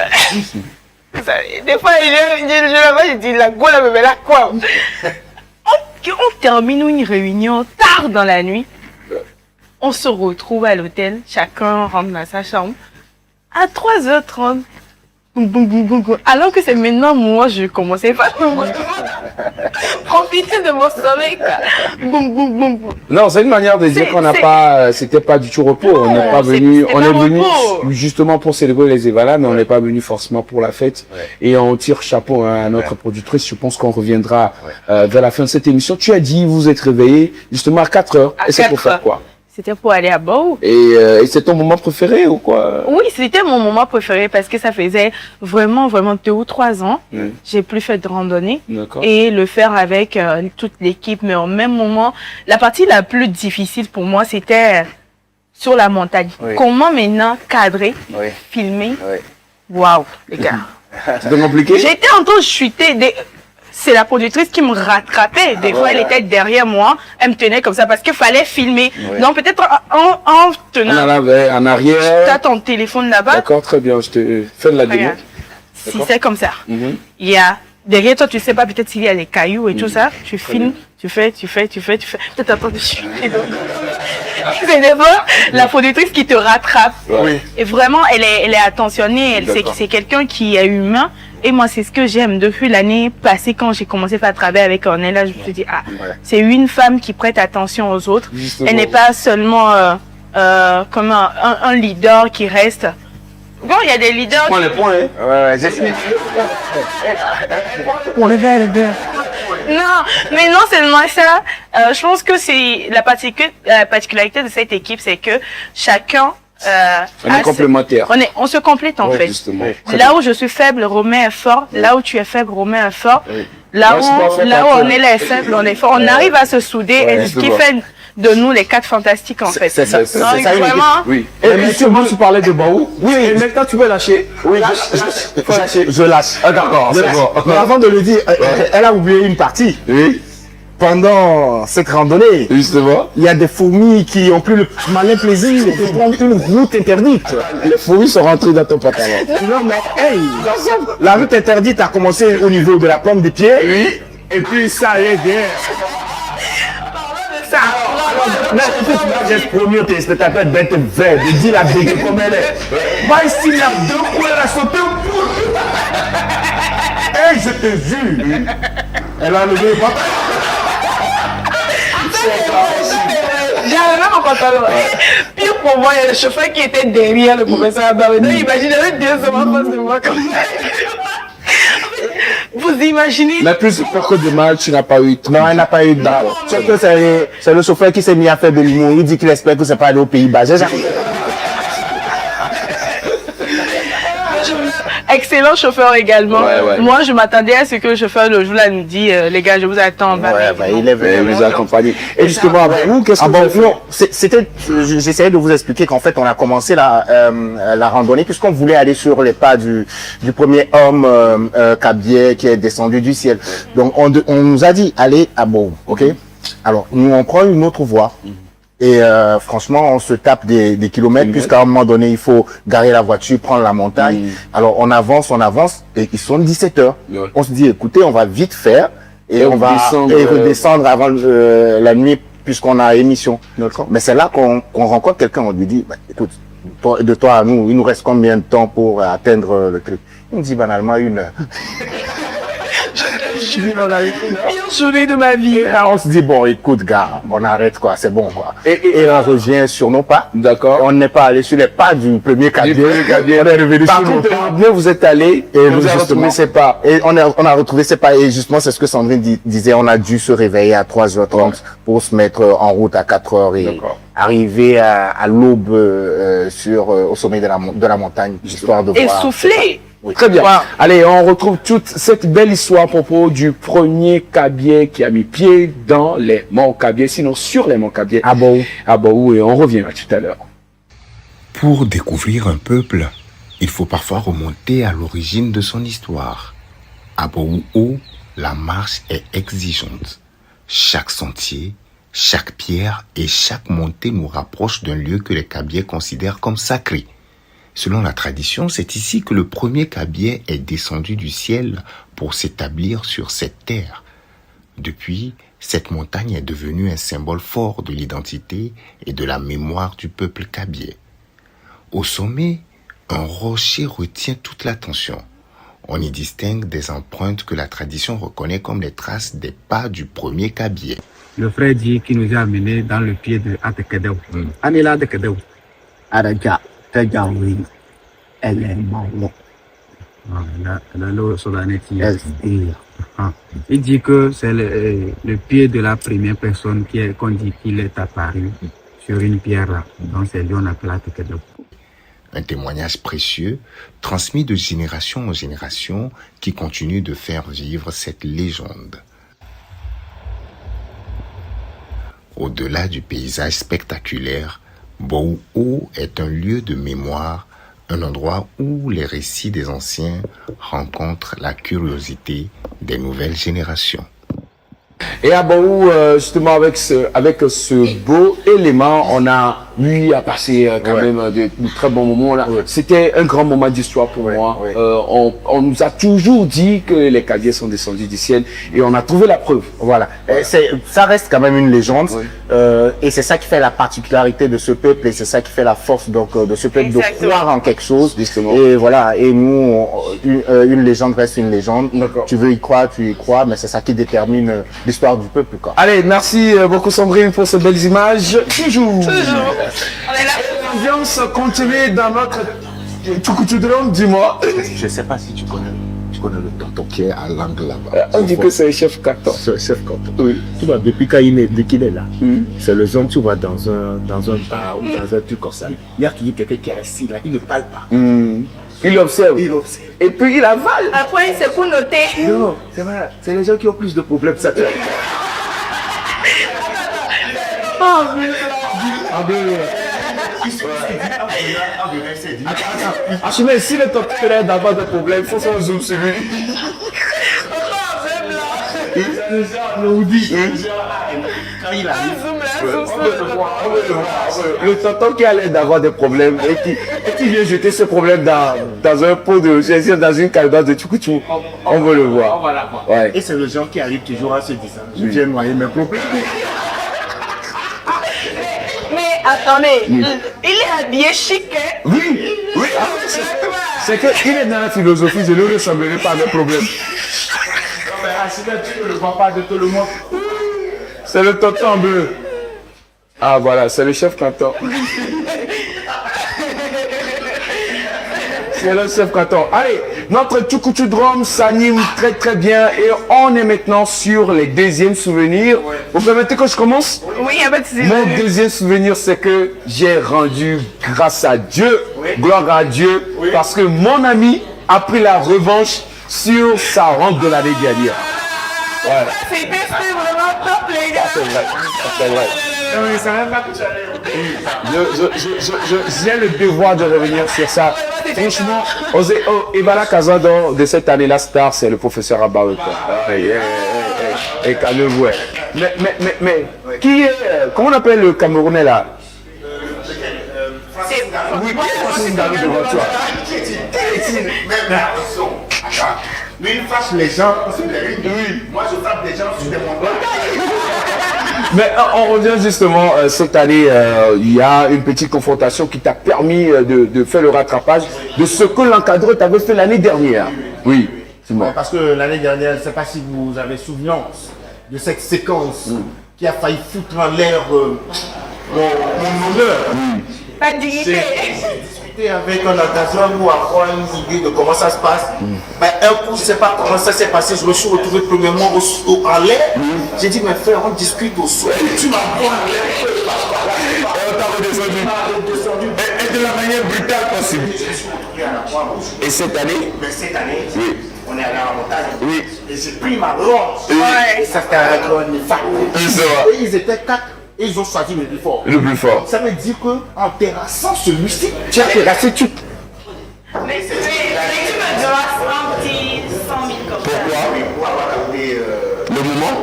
Vous savez, des fois, je dis, la go, la bébé, là, quoi? On termine une réunion tard dans la nuit. On se retrouve à l'hôtel, chacun rentre dans sa chambre. À 3h30, boum, boum, boum, boum, boum. Alors que c'est maintenant, moi, je commençais pas à profiter de mon sommeil, quoi. Boum, boum, boum, boum. Non, c'est une manière de dire qu'on n'a pas, c'était pas du tout repos. On n'est pas venu, c'était on pas est venu repos. justement pour célébrer les Evala, mais on n'est pas venu forcément pour la fête. Et on tire chapeau à notre productrice. Je pense qu'on reviendra vers la fin de cette émission. Tu as dit, vous êtes réveillé justement à 4 heures. À Et c'est pour 4 faire heures. quoi? C'était pour aller à Bao. Et c'est ton moment préféré ou quoi? Oui, c'était mon moment préféré parce que ça faisait vraiment 2 ou 3 ans. J'ai plus fait de randonnée. D'accord. Et le faire avec toute l'équipe, mais au même moment, la partie la plus difficile pour moi, c'était sur la montagne. Oui. Comment maintenant cadrer, Oui. filmer? Oui. Waouh, les gars. C'était compliqué? J'étais en train de chuter. C'est la productrice qui me rattrapait. Des fois, elle était derrière moi. Elle me tenait comme ça parce qu'il fallait filmer. Oui. Donc, peut-être en On en tenant. avait en Tu arrière. as ton téléphone là-bas. D'accord, très bien. Je te fais de la démo. Regarde. Si c'est comme ça. Mhm. Il y a derrière toi, tu sais pas peut-être s'il y a les cailloux et tout ça. Tu filmes, tu fais. Peut-être attends de chuter. C'est des fois la productrice qui te rattrape. Oui. Et vraiment, elle est attentionnée. D'accord. C'est quelqu'un qui est humain. Et moi, c'est ce que j'aime depuis l'année passée quand j'ai commencé à travailler avec Ornella. Je me suis dit, c'est une femme qui prête attention aux autres. Justement. Elle n'est pas seulement comme un leader qui reste. Bon, il y a des leaders. Prends les points, hein. Ouais, j'ai fini. Non, mais non seulement ça. Je pense que c'est la particularité de cette équipe, c'est que chacun. On est complémentaires. On se complète en Ouais, fait. justement. Là où je suis faible, Romain est fort. Là où tu es faible, Romain est fort. Oui. Là Ouais, c'est pas fait où par on est faible, on est fort. On arrive à se souder. Et ce qui fait de nous les 4 fantastiques en fait. C'est ça. Donc, C'est ça, une vraiment. Oui. Et justement, tu parlais de Baou. Oui. Et maintenant, tu peux lâcher. Oui, Faut lâcher. je lâche. Ah, d'accord, c'est bon. Mais avant de le dire, elle a oublié une partie. Oui, Pendant cette randonnée, justement. il y a des fourmis qui ont pris le malin plaisir de prendre une route interdite. Les fourmis sont rentrées dans ton pantalon. Non, mais hey, la route interdite a commencé au niveau de la pomme des pieds. Oui. Et puis ça allait derrière. Ça. Là, j'ai promis au téléspectateur d'être vert, de dire la vérité comme elle est. Va ici, il y a 2 coups, elle a sauté au bout. Et je te jure, elle a levé le pantalon. J'avais même mon pantalon. Pire pour moi, il y a le chauffeur qui était derrière le professeur Abba. Donc imaginez le 2 secondes face de moi comme ça. Vous imaginez? Mais plus peur que de mal, tu n'as pas eu. Non, elle n'a pas eu de balle. C'est que c'est le chauffeur qui s'est mis à faire de l'humour. Il dit qu'il espère que c'est pas aller aux Pays-Bas. Excellent chauffeur également. Ouais. Moi, je m'attendais à ce que le chauffeur le jour là nous dit, les gars, je vous attends. Il est Mais venu. vous accompagnez. Et justement, vous, qu'est-ce que vous avez fait? Non, c'était, j'essayais de vous expliquer qu'en fait, on a commencé la randonnée puisqu'on voulait aller sur les pas du premier homme Kabier qui est descendu du ciel. Donc, on nous a dit, allez à Bou, ok? Alors, nous, on prend une autre voie. Et franchement, on se tape des kilomètres puisqu'à un moment donné, il faut garer la voiture, prendre la montagne. Alors, on avance et ils sont 17 heures. Ouais. On se dit, écoutez, on va vite faire et on va redescendre, redescendre avant la nuit puisqu'on a émission. Mais c'est là qu'on rencontre quelqu'un, on lui dit, bah, écoute, de toi à nous, il nous reste combien de temps pour atteindre le truc? Il me dit banalement 1 heure. journée de ma vie. Et là, on se dit, bon, écoute, gars, on arrête, quoi, c'est bon, quoi. Et on revient sur nos pas. D'accord. On n'est pas allé sur les pas du premier cabier. On est revenu Par sur nos contre, pas. bien vous êtes allé et vous avez retrouvé ses pas. Et on a retrouvé ses pas. Et justement, c'est ce que Sandrine disait, on a dû se réveiller à 3h30 pour se mettre en route à 4h et arriver à l'aube au sommet de la montagne, histoire de voir. Essoufflé. Oui. Très bien. Allez, on retrouve toute cette belle histoire à propos du premier Kabyé qui a mis pied dans les monts Kabyé, sinon sur les monts Kabyé. Ah bon? Ah bon, et on revient à tout à l'heure. Pour découvrir un peuple, il faut parfois remonter à l'origine de son histoire. À Bohou, la marche est exigeante. Chaque sentier, chaque pierre et chaque montée nous rapproche d'un lieu que les Kabyés considèrent comme sacré. Selon la tradition, c'est ici que le premier Kabyé est descendu du ciel pour s'établir sur cette terre. Depuis, cette montagne est devenue un symbole fort de l'identité et de la mémoire du peuple Kabyé. Au sommet, un rocher retient toute l'attention. On y distingue des empreintes que la tradition reconnaît comme les traces des pas du premier Kabyé. Le frère dit qu'il nous a amenés dans le pied de Atekedeu. Anila Atekedeu. Araja, Tajawi, elle est morte. Il dit que c'est le pied de la première personne qu'on dit qu'il est apparu sur une pierre là. Donc c'est lui on appelle Atekedeu. Un témoignage précieux, transmis de génération en génération, qui continue de faire vivre cette légende. Au-delà du paysage spectaculaire, Bohou est un lieu de mémoire, un endroit où les récits des anciens rencontrent la curiosité des nouvelles générations. Et à Bohou, justement, avec ce beau élément, on a eu à passer quand même de très bons moments là. C'était un grand moment d'histoire pour moi. On nous a toujours dit que les Kabyés sont descendus du ciel et on a trouvé la preuve. Voilà. Ça reste quand même une légende. Et c'est ça qui fait la particularité de ce peuple et c'est ça qui fait la force donc de ce peuple. Exactement. De croire en quelque chose. Justement. Et voilà. Et nous, une légende reste une légende. Tu veux y croire, tu y crois, mais c'est ça qui détermine l'histoire du peuple, quoi. Allez, merci beaucoup Sandrine pour ces belles images. Toujours. L'ambiance continue dans notre Tchoukoutchoudron, dis-moi. Je sais pas si tu connais le tonton qui est à l'angle là-bas. On dit que c'est le chef canton. C'est le chef canton. Oui. Tu vois, depuis qu'il est là, c'est le genre, tu vois, dans un bar ou dans un truc comme ça. Il y a toujours quelqu'un qui est assis là, il ne parle pas. Il observe. Et puis il avale. Après, c'est pour noter. Non, c'est vrai. C'est les gens qui ont plus de problèmes, ça. Mais si le top est d'avoir des problèmes, il faut faire un zoom sur lui. Quand il arrive, le tonton qui a l'air d'avoir des problèmes et qui vient jeter ce problème dans un pot de, dans une calebasse de tchoukoutchou, on veut le voir. Ouais. Et c'est le genre qui arrive toujours à se dire ça. Je viens noyer mes problèmes. Mais attendez, il est habillé chic, hein? Oui. C'est qu'il est dans la philosophie, je ne ressemblerai pas à mes problèmes. Tu ne le vois pas de tout le monde. C'est le tonton bleu. Ah voilà, c'est le chef canton. C'est le chef canton. Allez, notre Tchoukoutchoudron s'anime très très bien et on est maintenant sur les deuxièmes souvenirs. Vous permettez que je commence? Oui, il y a pas de souci. Mon deuxième souvenir, c'est que j'ai rendu grâce à Dieu, gloire à Dieu, parce que mon ami a pris la revanche sur sa rente de l'année dernière. Voilà. C'était vraiment top, les gars. C'est vrai. Non, ça va pas que tu allais. J'ai le devoir de revenir sur ça. Franchement, Evala Kazandon de cette année-là, star, c'est le professeur Abaoué. Et calme-vous. Mais, qui est, comment on appelle le Camerounais là? Oui, qui est devant toi? Lui, il fâche les gens sur les lignes. Oui. Moi, je frappe les gens sur des montagnes. Mais on revient justement, cette année, il y a une petite confrontation qui t'a permis de faire le rattrapage de ce que l'encadreur t'avait fait l'année dernière. Oui. Dis-moi. Parce que l'année dernière, je ne sais pas si vous avez souvenance de cette séquence qui a failli foutre en l'air mon honneur. Pas de dignité. J'ai discuté avec un engagement pour avoir une idée de comment ça se passe. Ben, un coup, je ne sais pas comment ça s'est passé. Je me suis retrouvé premièrement en l'air. J'ai dit, mes frères, on discute au sol. Tu m'as pris en l'air. On t'a redescendu. Et de la manière brutale possible. Je me suis retrouvé à la Croix-Rouge. Et cette année? Mais cette année, Oui. on est allé à la montagne. Oui. Et j'ai pris ma blanche. Ouais. Et ça c'était un record Ça va. Et ils étaient 4 et ils ont choisi le plus fort. Le plus fort. Ça veut dire qu'en terrassant celui-ci, tu as terrassé tout. Mais tu me dois un petit 100 000 comme ça. Pour avoir gardé, Le moment?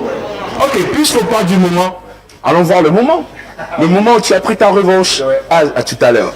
Ok, puisqu'on parle du moment, allons voir le moment. Le moment où tu as pris ta revanche. À tout à l'heure.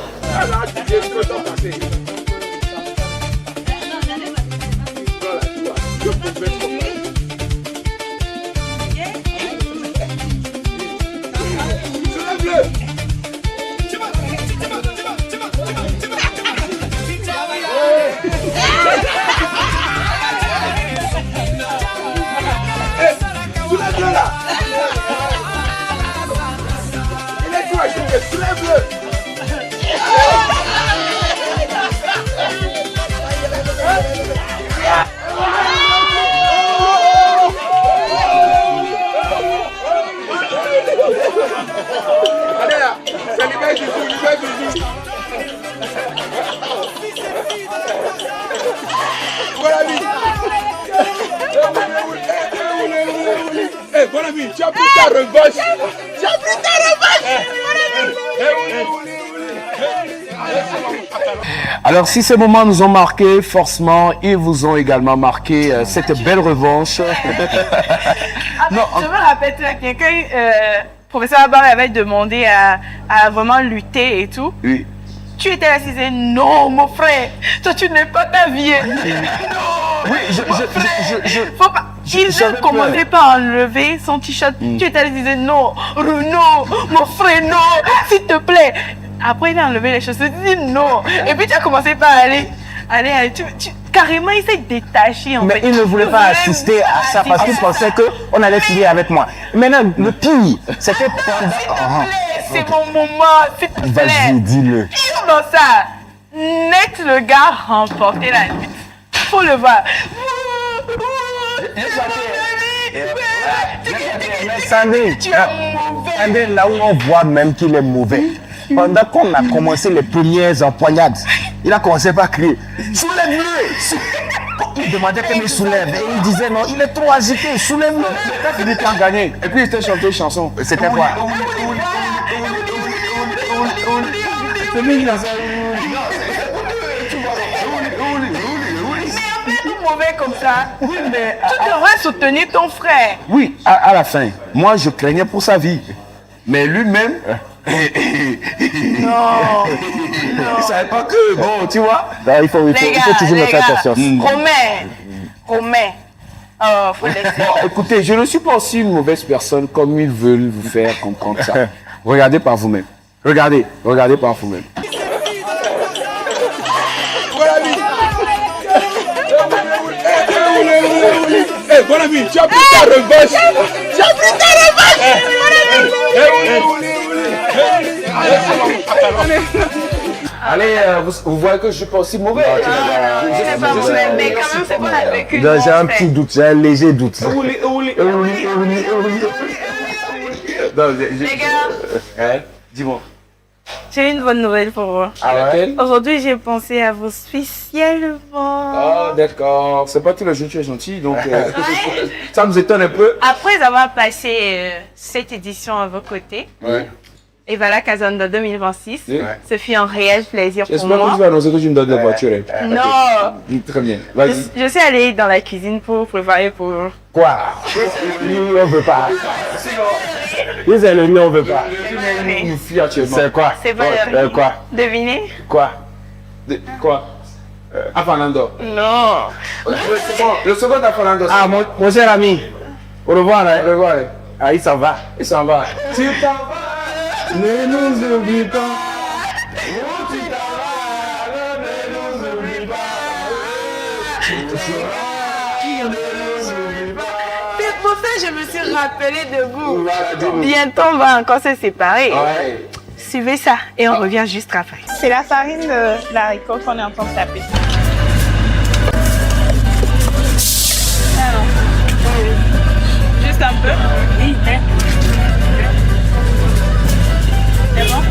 Bon ami, tu as pris ta revanche. Tu as pris ta revanche. Alors, si ces moments nous ont marqués, forcément, ils vous ont également marqué cette belle revanche. Non, je me rappelle, quelqu'un, professeur Abar avait demandé à vraiment lutter et tout. Oui. Tu étais là, tu disais, non, mon frère, toi, tu n'es pas ta vie. Non. Oui, Faut pas. Il ne commençait pas à enlever son t-shirt. Tu étais là, tu disais, non, Renaud, mon frère, non, s'il te plaît. Après, il a enlevé les chaussures, tu dis non. Et puis, tu as commencé par aller. Carrément, il s'est détaché. Mais il ne voulait pas assister à ça parce qu'il pensait qu'on allait finir avec moi. Maintenant, le pire, c'était pendant. C'est mon moment, s'il te plaît. Vas-y, dis-le. Dans ça, net, le gars remportait la lutte. Faut le voir. Sandé, là où on voit même qu'il est mauvais. Pendant qu'on a commencé les premières empoignades, il a commencé par crier « Soulève-le !» Il demandait qu'on me soulève et il disait non, il est trop agité, soulève-le. Il a fini par gagner. Et puis il était chanté une chanson. C'était quoi? Mauvais comme ça. Oui, mais tu devrais soutenir ton frère. Oui, à la fin. Moi, je craignais pour sa vie. Mais lui-même, Non. il ne savait pas que, bon, tu vois. Il faut toujours me faire confiance. Romain. Oh, faut laisser. Bon, écoutez, je ne suis pas aussi une mauvaise personne comme ils veulent vous faire comprendre ça. Regardez par vous-même. Regardez par vous-même. Bon ami, tu as pris ta revanche. Tu as pris ta revanche. Allez, vous voyez que je ne suis pas aussi mauvais. C'est pas mauvais, mais quand même, c'est qu'on a vécu. J'ai un petit doute, j'ai un léger doute. Les gars, Dis-moi. j'ai une bonne nouvelle pour vous. Laquelle? Aujourd'hui, j'ai pensé à vous spécialement. Ah, d'accord. C'est pas tous les jours que tu es gentil, donc ça nous étonne un peu. Après avoir passé cette édition à vos côtés, Ouais. et voilà Kazanda 2026, Ouais. ce fut un réel plaisir pour J'espère que tu moi. vas annoncer que tu me donnes des voitures. Non, Très bien. Vas-y. je suis allée dans la cuisine pour préparer pour... Quoi? Lui, on veut pas. Lui, c'est le lui, on veut pas. Nous fuis actuellement. C'est quoi? C'est pas le riz. Quoi? Devinez? Quoi? Quoi? À Fernando. Non. Le second à Fernando. Ah, mon cher ami. Au revoir, hein. Au revoir. Ah, il s'en va. Il s'en va. Tu t'en vas. Ne nous oublie pas. Où tu t'en vas. Ne nous oublie pas. Tu seras C'est pour ça que je me suis rappelé de vous. Bientôt, on va encore se séparer. Ouais. Suivez ça et on revient juste après. C'est la farine de l'haricot qu'on est en train de taper. Juste un peu. Oui. C'est bon?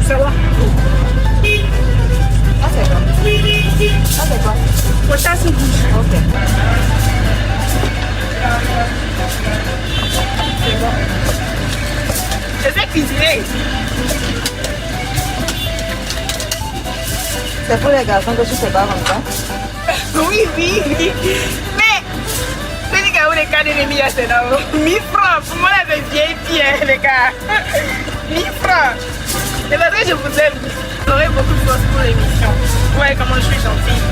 C'est bon. Ah, c'est bon. Ah, c'est quoi? Potasse ou bouche? Ok. C'est bon. Je sais cuisiner. C'est pour les garçons que tu sais pas comme ça? Oui. Mais, c'est que les cas de l'ennemi, c'est là. 1000 francs. Pour moi, c'est vieille pierre, les gars. 1000 francs. C'est parce que je vous aime. J'aurai beaucoup de force pour l'émission. Ouais, comment je suis gentille.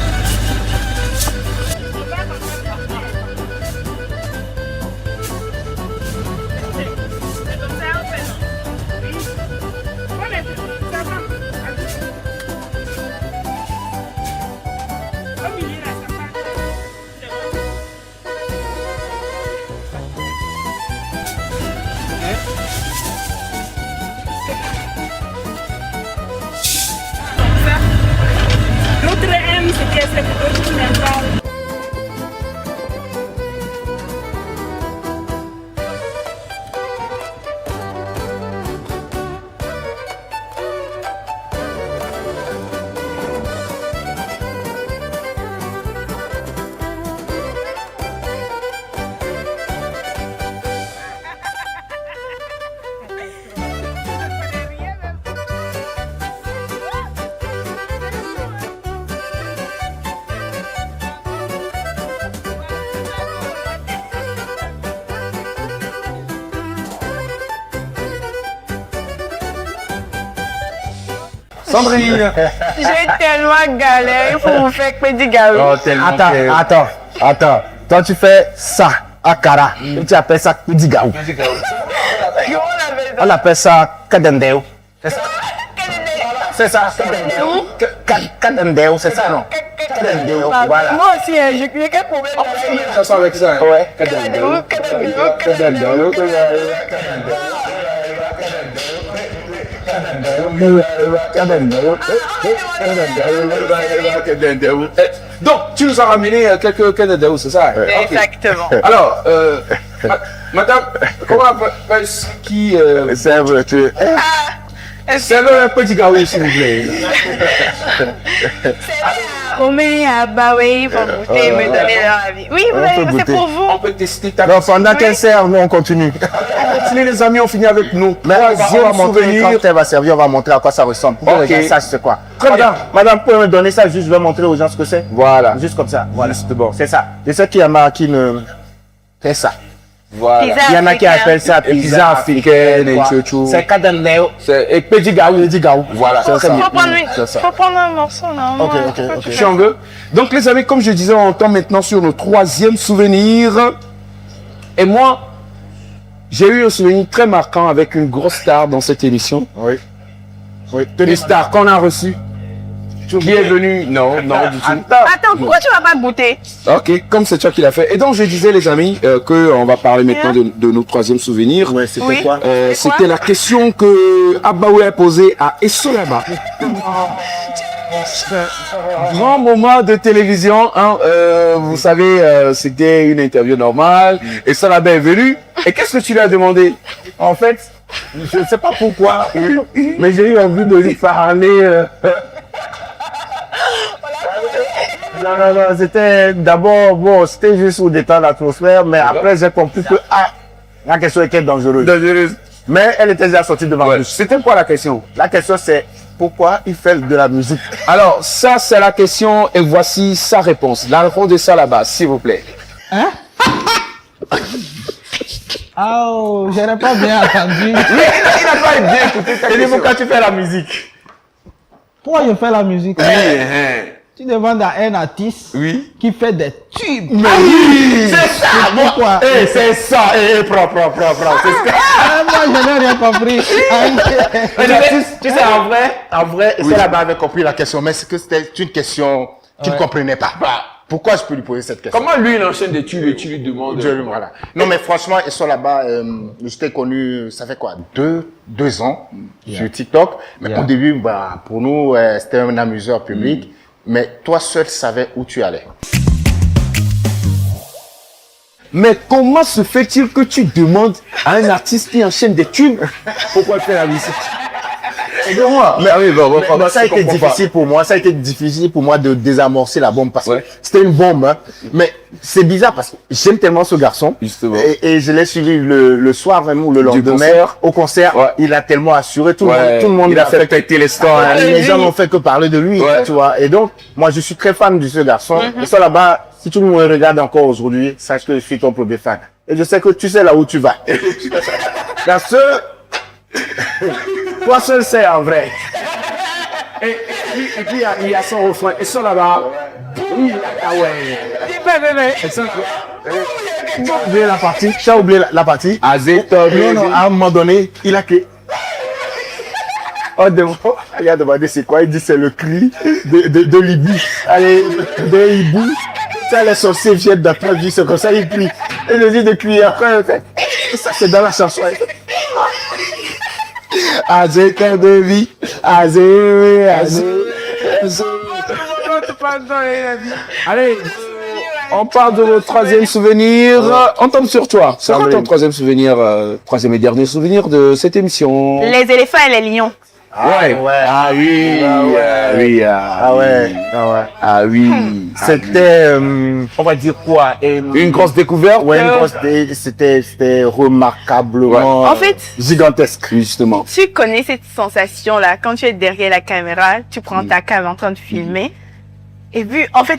L'autre aime ce que c'est que tu n'aimes pas. Sandrine. J'ai tellement galéré pour vous faire petit garou. Oh, attends. Toi, tu fais ça, akara. Et tu appelles ça petit gaou. On appelle ça kadendeo. C'est ça. Kadendeo, c'est ça, non? Kadendeo, voilà. Moi aussi, j'ai quel problème Ça sent avec ça. Ouais. Kadendeo. Donc, tu nous as ramené quelques Kadendeo, c'est ça? Exactement. Alors, madame, comment appelle ce qui serve un petit gaou, s'il vous plaît? Romain à Baoué pour goûter et me donner leur avis. Oui, c'est pour vous. On peut tester ta Donc, pendant qu'elle sert, nous on continue. Continue, les amis, on finit avec nous. Mais on va montrer, quand elle va servir, on va montrer à quoi ça ressemble. Pour que les gens sachent c'est quoi. Madame, vous pouvez me donner ça, juste je vais montrer aux gens ce que c'est. Voilà. Juste comme ça. Voilà. Juste bon. C'est ça. Et ceux qui c'est ça. Voilà. Il y en a qui appellent ça pizza africaine et chouchou. C'est kadendeo. C'est petit gaou. Voilà. Faut prendre un morceau, non? Ok. Changue. Donc, les amis, comme je disais, on entend maintenant sur nos troisième souvenir. Et moi, j'ai eu un souvenir très marquant avec une grosse star dans cette émission. Oui. Une star qu'on a reçue. Qui est venu? Non, du tout. Attends, pourquoi tu vas pas goûter? Ok, comme c'est toi qui l'as fait. Et donc, je disais, les amis, qu'on va parler maintenant de nos troisième souvenirs. Ouais, c'était quoi? C'était la question que Abaoué a posée à Essolaba. Grand moment de télévision, hein, vous savez, c'était une interview normale. Et Essolaba est venu. Et qu'est-ce que tu lui as demandé? En fait, je ne sais pas pourquoi, mais j'ai eu envie de lui parler. Non, c'était d'abord, c'était juste pour détendre l'atmosphère, mais après j'ai compris que la question était dangereuse. Mais elle était déjà sortie devant nous. C'était quoi la question? La question c'est pourquoi il fait de la musique? Alors, ça c'est la question et voici sa réponse. La réponse de ça là-bas, s'il vous plaît. Hein? Oh, je n'ai pas bien entendu. Il n'a pas bien écouté ta question. Pourquoi tu fais la musique? Pourquoi je fais la musique? Tu demandes à un artiste qui fait des tubes. Oui, c'est ça. Pourquoi? C'est ça. Propre. Moi, je n'ai rien compris. Tu sais, en vrai, c'est là-bas avait compris la question, mais c'est que c'était une question qu'il ne comprenait pas. Pourquoi je peux lui poser cette question? Comment lui, il enchaîne des tubes et tu lui demandes... Voilà. Non, mais franchement, ils sont là-bas. Je t'ai connu, ça fait quoi, deux ans sur TikTok. Mais au début, pour nous, c'était un amuseur public. Mais toi seul savais où tu allais. Mais comment se fait-il que tu demandes à un artiste qui enchaîne des tubes pourquoi faire la musique? Moi. Mais ça a été difficile pour moi. Ça a été difficile pour moi de désamorcer la bombe parce que c'était une bombe. Hein. Mais c'est bizarre parce que j'aime tellement ce garçon. Justement. Et je l'ai suivi le soir vraiment ou le lendemain au concert. Ouais. Il a tellement assuré tout le monde. Il a fait péter les stores. Les gens n'ont fait que parler de lui. Tu vois. Et donc, moi, je suis très fan de ce garçon. Et ça là-bas, si tout le monde regarde encore aujourd'hui, sache que je suis ton premier fan. Et je sais que tu sais là où tu vas. Parce que toi seul sais en vrai. Et puis il y a son refrain. Et ça là-bas. Ah ouais. Tu as oublié la partie. Tu as oublié la partie. Non, à un moment donné, il a que. Il a demandé c'est quoi. Il dit c'est le cri de l'hibou. Allez, de hibou. Ça, les sorciers viennent d'après lui, c'est comme ça, il crie. Et le dit de crier après, ça c'est dans la chanson. Azé, terre de vie. Azé. Allez, on parle de notre troisième souvenir. On tombe sur toi. C'est quoi ton troisième souvenir, troisième et dernier souvenir de cette émission? Les éléphants et les lions. C'était, on va dire quoi? Une grosse découverte? Ouais, c'était remarquablement en fait, gigantesque, justement. Tu connais cette sensation-là, quand tu es derrière la caméra, tu prends ta cam en train de filmer, et puis, en fait,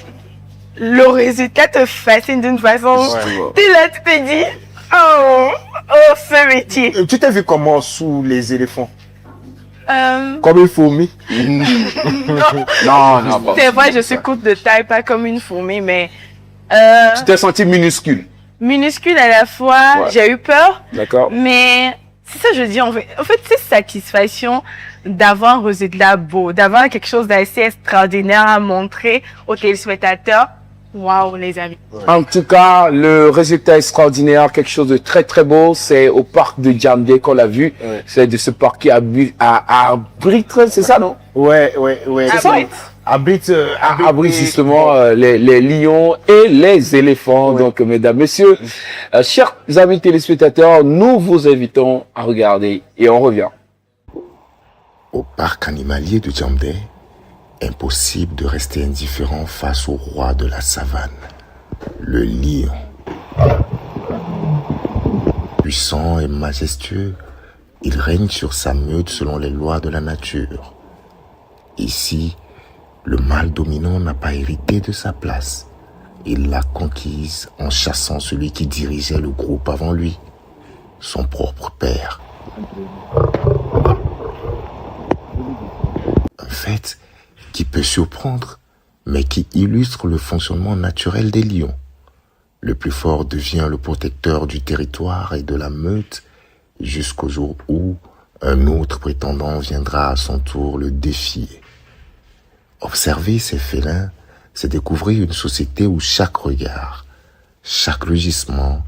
le résultat te fascine d'une façon, tu es là, tu te dis, oh, ce métier. Tu t'es vu comment sous les éléphants? Comme une fourmi. Non, c'est vrai, je suis courte de taille, pas comme une fourmi, mais... Tu t'es senti minuscule? Minuscule à la fois, j'ai eu peur. D'accord. Mais c'est ça que je dis, en fait c'est satisfaction d'avoir un résultat beau, d'avoir quelque chose d'assez extraordinaire à montrer aux téléspectateurs. Waouh, les amis. En tout cas, le résultat extraordinaire, quelque chose de très très beau, c'est au parc de Djamdé qu'on l'a vu. C'est de ce parc qui abrite, c'est ça, non? Ouais. Abrite justement les lions et les éléphants. Donc, mesdames, messieurs, chers amis téléspectateurs, nous vous invitons à regarder et on revient. Au parc animalier de Djamdé, impossible de rester indifférent face au roi de la savane, le lion. Puissant et majestueux, il règne sur sa meute selon les lois de la nature. Ici, le mâle dominant n'a pas hérité de sa place. Il l'a conquise en chassant celui qui dirigeait le groupe avant lui, son propre père. Un fait qui peut surprendre, mais qui illustre le fonctionnement naturel des lions. Le plus fort devient le protecteur du territoire et de la meute jusqu'au jour où un autre prétendant viendra à son tour le défier. Observer ces félins, c'est découvrir une société où chaque regard, chaque rugissement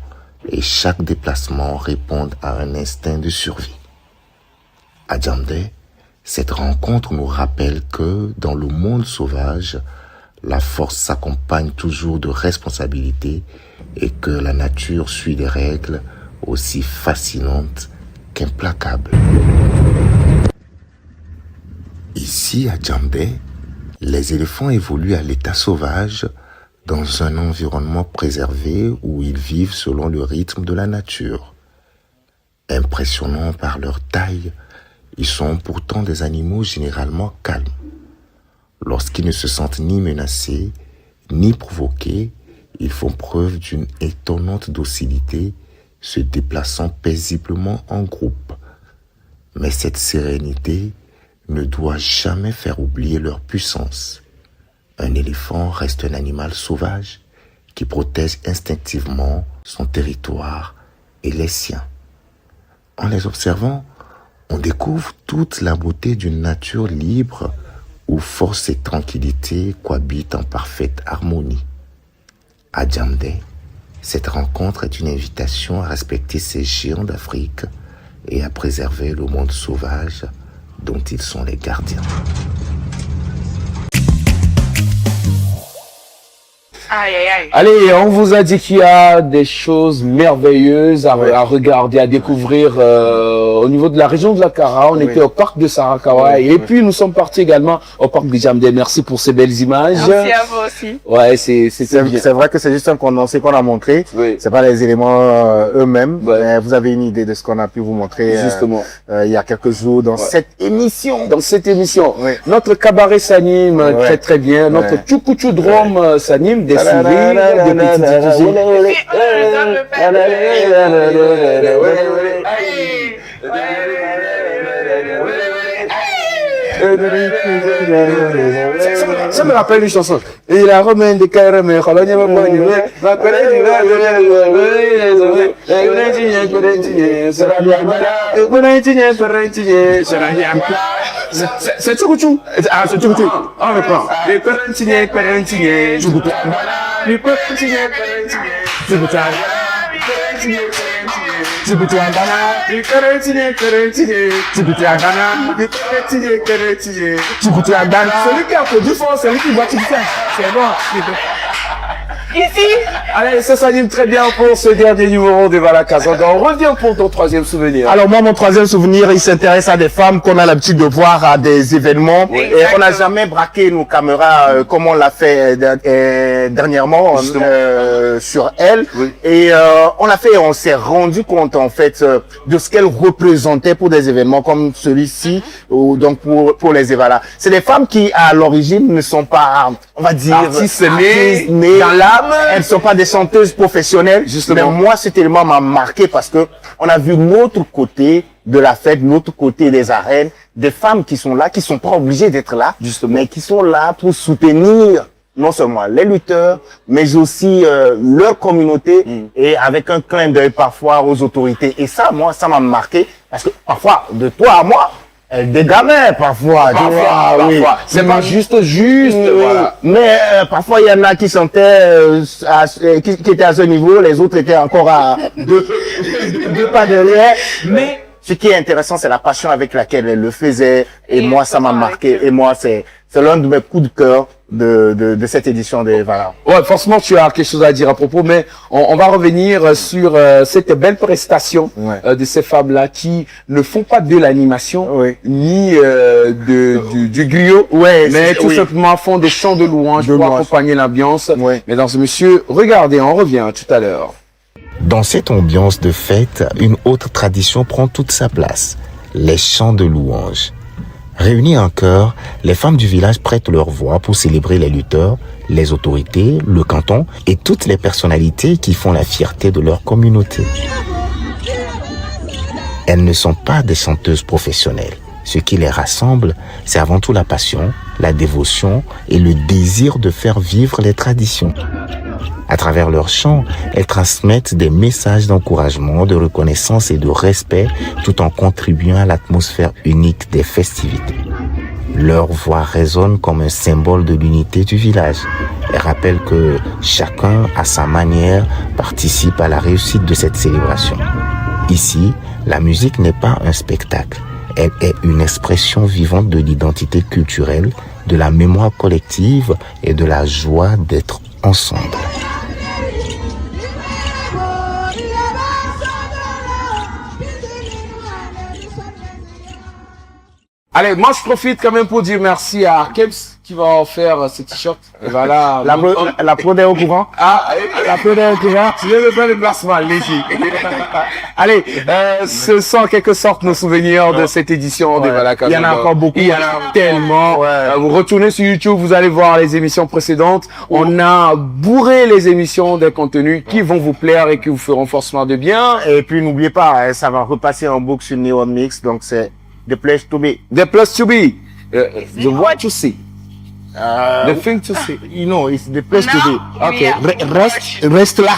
et chaque déplacement répondent à un instinct de survie. À Djamdé, cette rencontre nous rappelle que, dans le monde sauvage, la force s'accompagne toujours de responsabilités et que la nature suit des règles aussi fascinantes qu'implacables. Ici, à Djamdé, les éléphants évoluent à l'état sauvage dans un environnement préservé où ils vivent selon le rythme de la nature. Impressionnants par leur taille, ils sont pourtant des animaux généralement calmes. Lorsqu'ils ne se sentent ni menacés, ni provoqués, ils font preuve d'une étonnante docilité, se déplaçant paisiblement en groupe. Mais cette sérénité ne doit jamais faire oublier leur puissance. Un éléphant reste un animal sauvage qui protège instinctivement son territoire et les siens. En les observant, on découvre toute la beauté d'une nature libre où force et tranquillité cohabitent en parfaite harmonie. À Djamdé, cette rencontre est une invitation à respecter ces géants d'Afrique et à préserver le monde sauvage dont ils sont les gardiens. Aïe, aïe, aïe. Allez, on vous a dit qu'il y a des choses merveilleuses à regarder, à découvrir au niveau de la région de la Kara. On était au parc de Sarakawa et puis nous sommes partis également au parc de Djamdé. Merci pour ces belles images. Merci à vous aussi. Ouais, c'est vrai que c'est juste un condensé qu'on a montré. C'est pas les éléments eux-mêmes. Mais vous avez une idée de ce qu'on a pu vous montrer justement il y a quelques jours dans cette émission. Dans cette émission, notre cabaret s'anime très très bien. Notre Tchoukoutchou Drum s'anime. Des civils, des petits ça me rappelle une chanson. Et la romaine des carmes, c'est Tchoukoutchou. Ah, c'est Tchoukoutchou. On reprend. Les Perentiniers, Tchoukoutchou. Les Perentiniers, Tchoukoutchou. Celui qui a produit fort, celui qui voit tout ça. C'est bon. Ici. Allez, ça s'anime très bien pour ce dernier numéro de Vala Kazanda. On revient pour ton troisième souvenir. Alors moi, mon troisième souvenir, il s'intéresse à des femmes qu'on a l'habitude de voir à des événements. Et on n'a jamais braqué nos caméras comme on l'a fait dernièrement sur elle. Et on l'a fait, on s'est rendu compte en fait de ce qu'elle représentait pour des événements comme celui-ci, ou donc pour les Evala. C'est des femmes qui à l'origine ne sont pas, on va dire, artistes nées dans l'âme. Elles ne sont pas des chanteuses professionnelles. Justement. Mais moi, cet élément m'a marqué parce que on a vu l'autre côté de la fête, l'autre côté des arènes, des femmes qui sont là, qui sont pas obligées d'être là, mais qui sont là pour soutenir non seulement les lutteurs, mais aussi leur communauté et avec un clin d'œil parfois aux autorités. Et ça, moi, ça m'a marqué parce que parfois, de toi à moi, elle dégamait parfois. Oui. C'est pas juste. Voilà. Mais parfois, il y en a qui chantaient, qui étaient à ce niveau, les autres étaient encore à deux pas derrière. Mais ce qui est intéressant, c'est la passion avec laquelle elle le faisait. Et moi, ça m'a marqué. Et moi, c'est l'un de mes coups de cœur de cette édition des Vala. Ouais, forcément, tu as quelque chose à dire à propos, mais on va revenir sur cette belle prestation de ces femmes-là qui ne font pas de l'animation, ni du griot, mais tout simplement font des chants de louange pour accompagner l'ambiance. Mesdames et messieurs, regardez, on revient tout à l'heure. Dans cette ambiance de fête, une autre tradition prend toute sa place, les chants de louange. Réunies en chœur, les femmes du village prêtent leur voix pour célébrer les lutteurs, les autorités, le canton et toutes les personnalités qui font la fierté de leur communauté. Elles ne sont pas des chanteuses professionnelles. Ce qui les rassemble, c'est avant tout la passion, la dévotion et le désir de faire vivre les traditions. À travers leurs chants, elles transmettent des messages d'encouragement, de reconnaissance et de respect tout en contribuant à l'atmosphère unique des festivités. Leur voix résonne comme un symbole de l'unité du village et rappelle que chacun, à sa manière, participe à la réussite de cette célébration. Ici, la musique n'est pas un spectacle. Elle est une expression vivante de l'identité culturelle, de la mémoire collective et de la joie d'être ensemble. Allez, moi je profite quand même pour dire merci à Keps qui va offrir ce t-shirt. Et voilà. La prod est au courant. Ah, la prod est au courant. Tu viens de faire le placement, léger. Allez, ce sont en quelque sorte nos souvenirs de cette édition de Vala Kazanda. Il y en a encore beaucoup. Il y en a tellement. Vous retournez sur YouTube, vous allez voir les émissions précédentes. On a bourré les émissions de contenus qui vont vous plaire et qui vous feront forcément de bien. Et puis n'oubliez pas, ça va repasser en boucle sur Neon Mix, donc c'est The Place to Be. The Place to Be. The what to see. The thing to see. You know, it's the place to be. Okay. Reste là.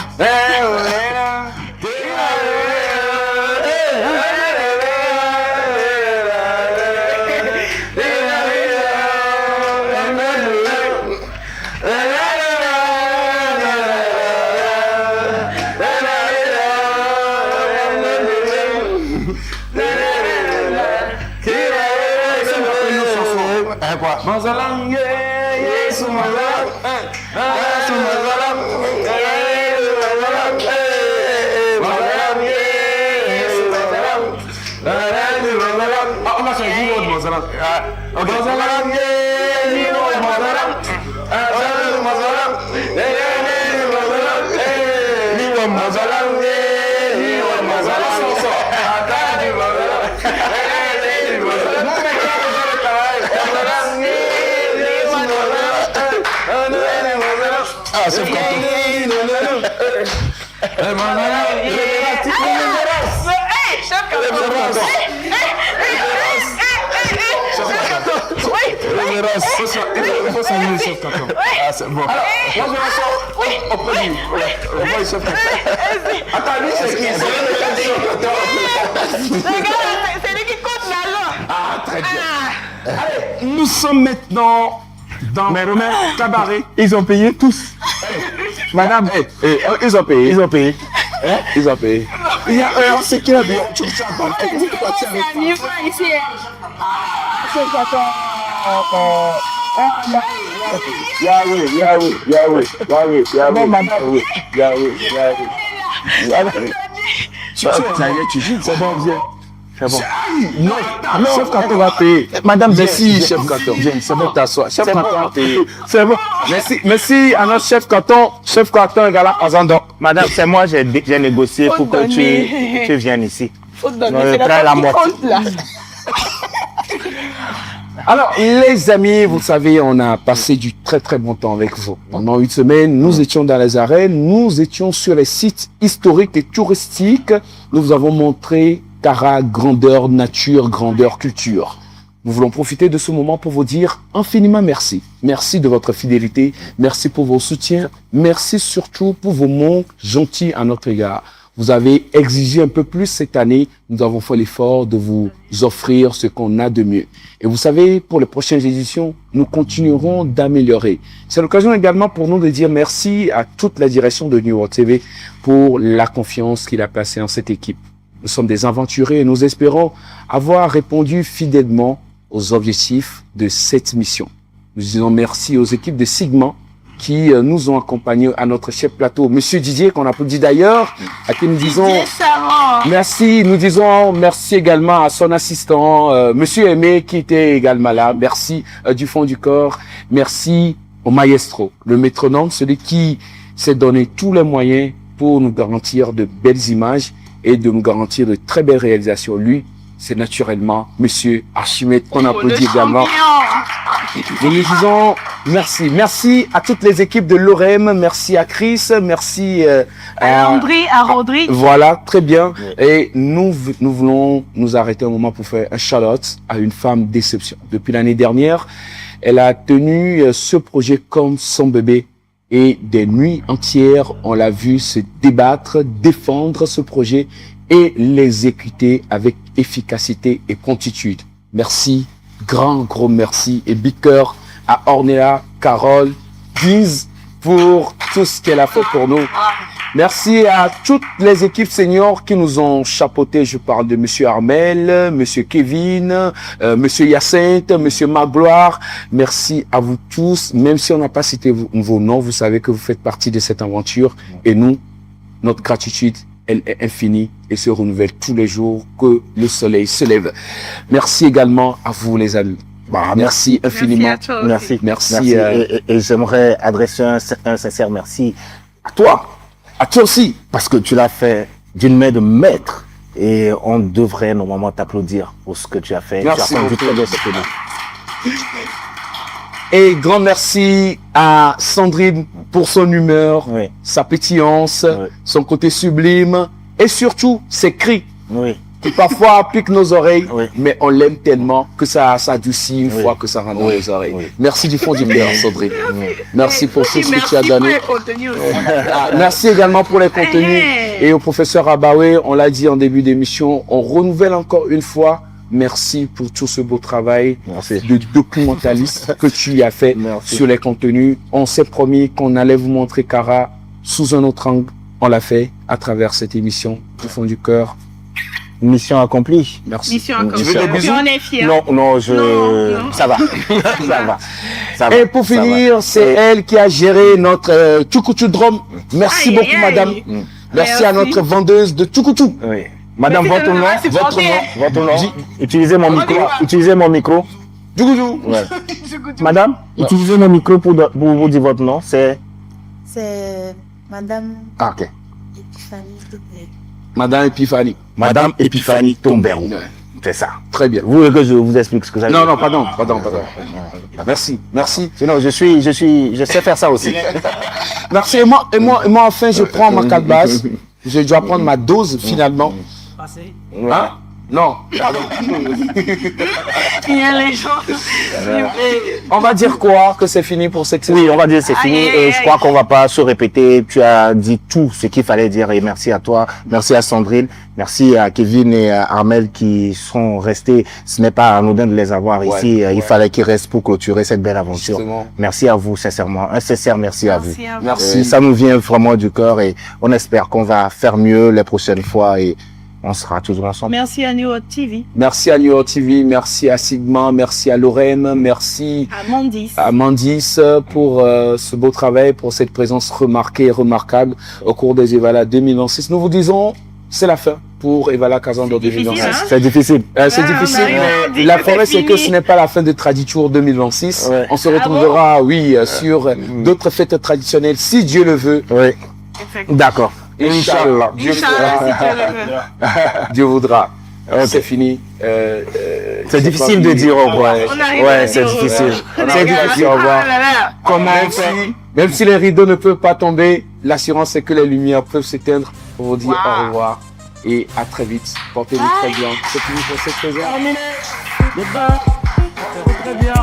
Nous sommes maintenant dans le cabaret. Ils ont payé tous. Madame, ils ont payé. Ils ont payé. Ils ont payé. Il y a un, c'est qui a bien. C'est bon, viens. C'est bon. Non, chef Canton va payer. Madame, merci, chef Canton. Viens, c'est bon, t'assois. Chef Canton va payer. C'est bon. Merci à notre chef Canton. Chef Canton égale à Azandon. Madame, c'est moi, j'ai négocié pour que tu viennes ici. Faut donner, c'est la moitié. Alors, les amis, vous savez, on a passé du très très bon temps avec vous. Pendant une semaine, nous étions dans les arènes, nous étions sur les sites historiques et touristiques. Nous vous avons montré Kara, grandeur, nature, grandeur, culture. Nous voulons profiter de ce moment pour vous dire infiniment merci. Merci de votre fidélité, merci pour vos soutiens, merci surtout pour vos mots gentils à notre égard. Vous avez exigé un peu plus cette année. Nous avons fait l'effort de vous offrir ce qu'on a de mieux. Et vous savez, pour les prochaines éditions, nous continuerons d'améliorer. C'est l'occasion également pour nous de dire merci à toute la direction de New World TV pour la confiance qu'il a placée en cette équipe. Nous sommes des aventuriers et nous espérons avoir répondu fidèlement aux objectifs de cette mission. Nous disons merci aux équipes de Sigma qui nous ont accompagnés à notre chef plateau, Monsieur Didier, qu'on applaudit d'ailleurs, à qui nous disons merci. Nous disons merci également à son assistant, Monsieur Aimé, qui était également là. Merci du fond du corps. Merci au maestro, le métronome, celui qui s'est donné tous les moyens pour nous garantir de belles images et de nous garantir de très belles réalisations. Lui, c'est naturellement Monsieur Archimède, qu'on applaudit également. Nous lui disons merci. Merci à toutes les équipes de l'OREM, merci à Chris, merci à André, à Rodri. Voilà, très bien. Et nous voulons nous arrêter un moment pour faire un shout-out à une femme d'exception. Depuis l'année dernière, elle a tenu ce projet comme son bébé. Et des nuits entières, on l'a vu se débattre, défendre ce projet et l'exécuter avec efficacité et promptitude. Merci, gros merci et big cœur à Ornella, Carole, Diz pour tout ce qu'elle a fait pour nous. Merci à toutes les équipes seniors qui nous ont chapeautés. Je parle de Monsieur Armel, Monsieur Kevin, Monsieur Hyacinthe, Monsieur Magloire. Merci à vous tous. Même si on n'a pas cité vos noms, vous savez que vous faites partie de cette aventure. Et nous, notre gratitude, elle est infinie et se renouvelle tous les jours que le soleil se lève. Merci également à vous, les amis. Merci infiniment. Merci. Et j'aimerais adresser un sincère merci à toi aussi, parce que tu l'as fait d'une main de maître et on devrait normalement t'applaudir pour ce que tu as fait. Merci. Tu as fait très bien cette année. Et grand merci à Sandrine pour son humeur, sa pétillance, son côté sublime et surtout ses cris. Qui parfois piquent nos oreilles, mais on l'aime tellement que ça adoucit une fois que ça rentre dans les oreilles. Merci du fond du cœur, Sandrine. Merci pour tout ce que tu as donné. Merci également pour les contenus. Et au professeur Abaoué, on l'a dit en début d'émission, on renouvelle encore une fois. Merci pour tout ce beau travail de documentaliste que tu as fait sur les contenus. On s'est promis qu'on allait vous montrer Kara sous un autre angle. On l'a fait à travers cette émission du fond du cœur. mission accomplie. Merci. Mission accomplie. Tu veux des bisous? On est fiers. Non, ça va. Ça va. Et pour finir, c'est elle qui a géré notre Tchoukoutchou Drum. Merci beaucoup, madame. Merci à notre vendeuse de Tchoukoutchou. Oui. Madame, Mais votre nom. Utilisez mon micro. Tchoukoutchou. Ouais. Madame, utilisez mon micro pour vous dire votre nom. C'est Madame Ah, ok. Madame Epiphanie. Madame Epiphanie Tomberou. C'est ça. Très bien. Vous voulez que je vous explique ce que ça veut dire? Non, pardon. Merci. Sinon, je sais faire ça aussi. Merci. Et moi, enfin, je prends ma calebasse. Je dois prendre ma dose finalement. Hein? Non. Il y a les gens. On va dire quoi? Que c'est fini pour cette saison? Oui, on va dire c'est fini et je crois qu'on va pas se répéter. Tu as dit tout ce qu'il fallait dire et merci à toi, merci à Sandrine, merci à Kevin et à Armel qui sont restés. Ce n'est pas anodin de les avoir ici. Il fallait qu'ils restent pour clôturer cette belle aventure. Justement. Merci à vous, sincèrement. Un sincère merci à vous. Merci. Ça nous vient vraiment du cœur et on espère qu'on va faire mieux les prochaines fois et on sera toujours ensemble. Merci à New York TV. Merci à New York TV, merci à Sigma, merci à Lorraine, merci à Mandis pour ce beau travail, pour cette présence remarquée et remarquable au cours des Evala 2026. Nous vous disons, c'est la fin pour Evala Kazandor 2026. Hein? C'est difficile. C'est difficile, mais la promesse c'est que ce n'est pas la fin de Traditour 2026. Ouais. On se retrouvera, sur d'autres fêtes traditionnelles, si Dieu le veut. Oui. D'accord. Inch'Allah. Dieu voudra. C'est fini. C'est difficile de dire au revoir. Ouais, c'est difficile. C'est difficile au revoir. Comment même si les rideaux ne peuvent pas tomber, l'assurance c'est que les lumières peuvent s'éteindre pour vous dire au revoir et à très vite. Portez-vous très bien. C'est fini pour cette saison. Très bien.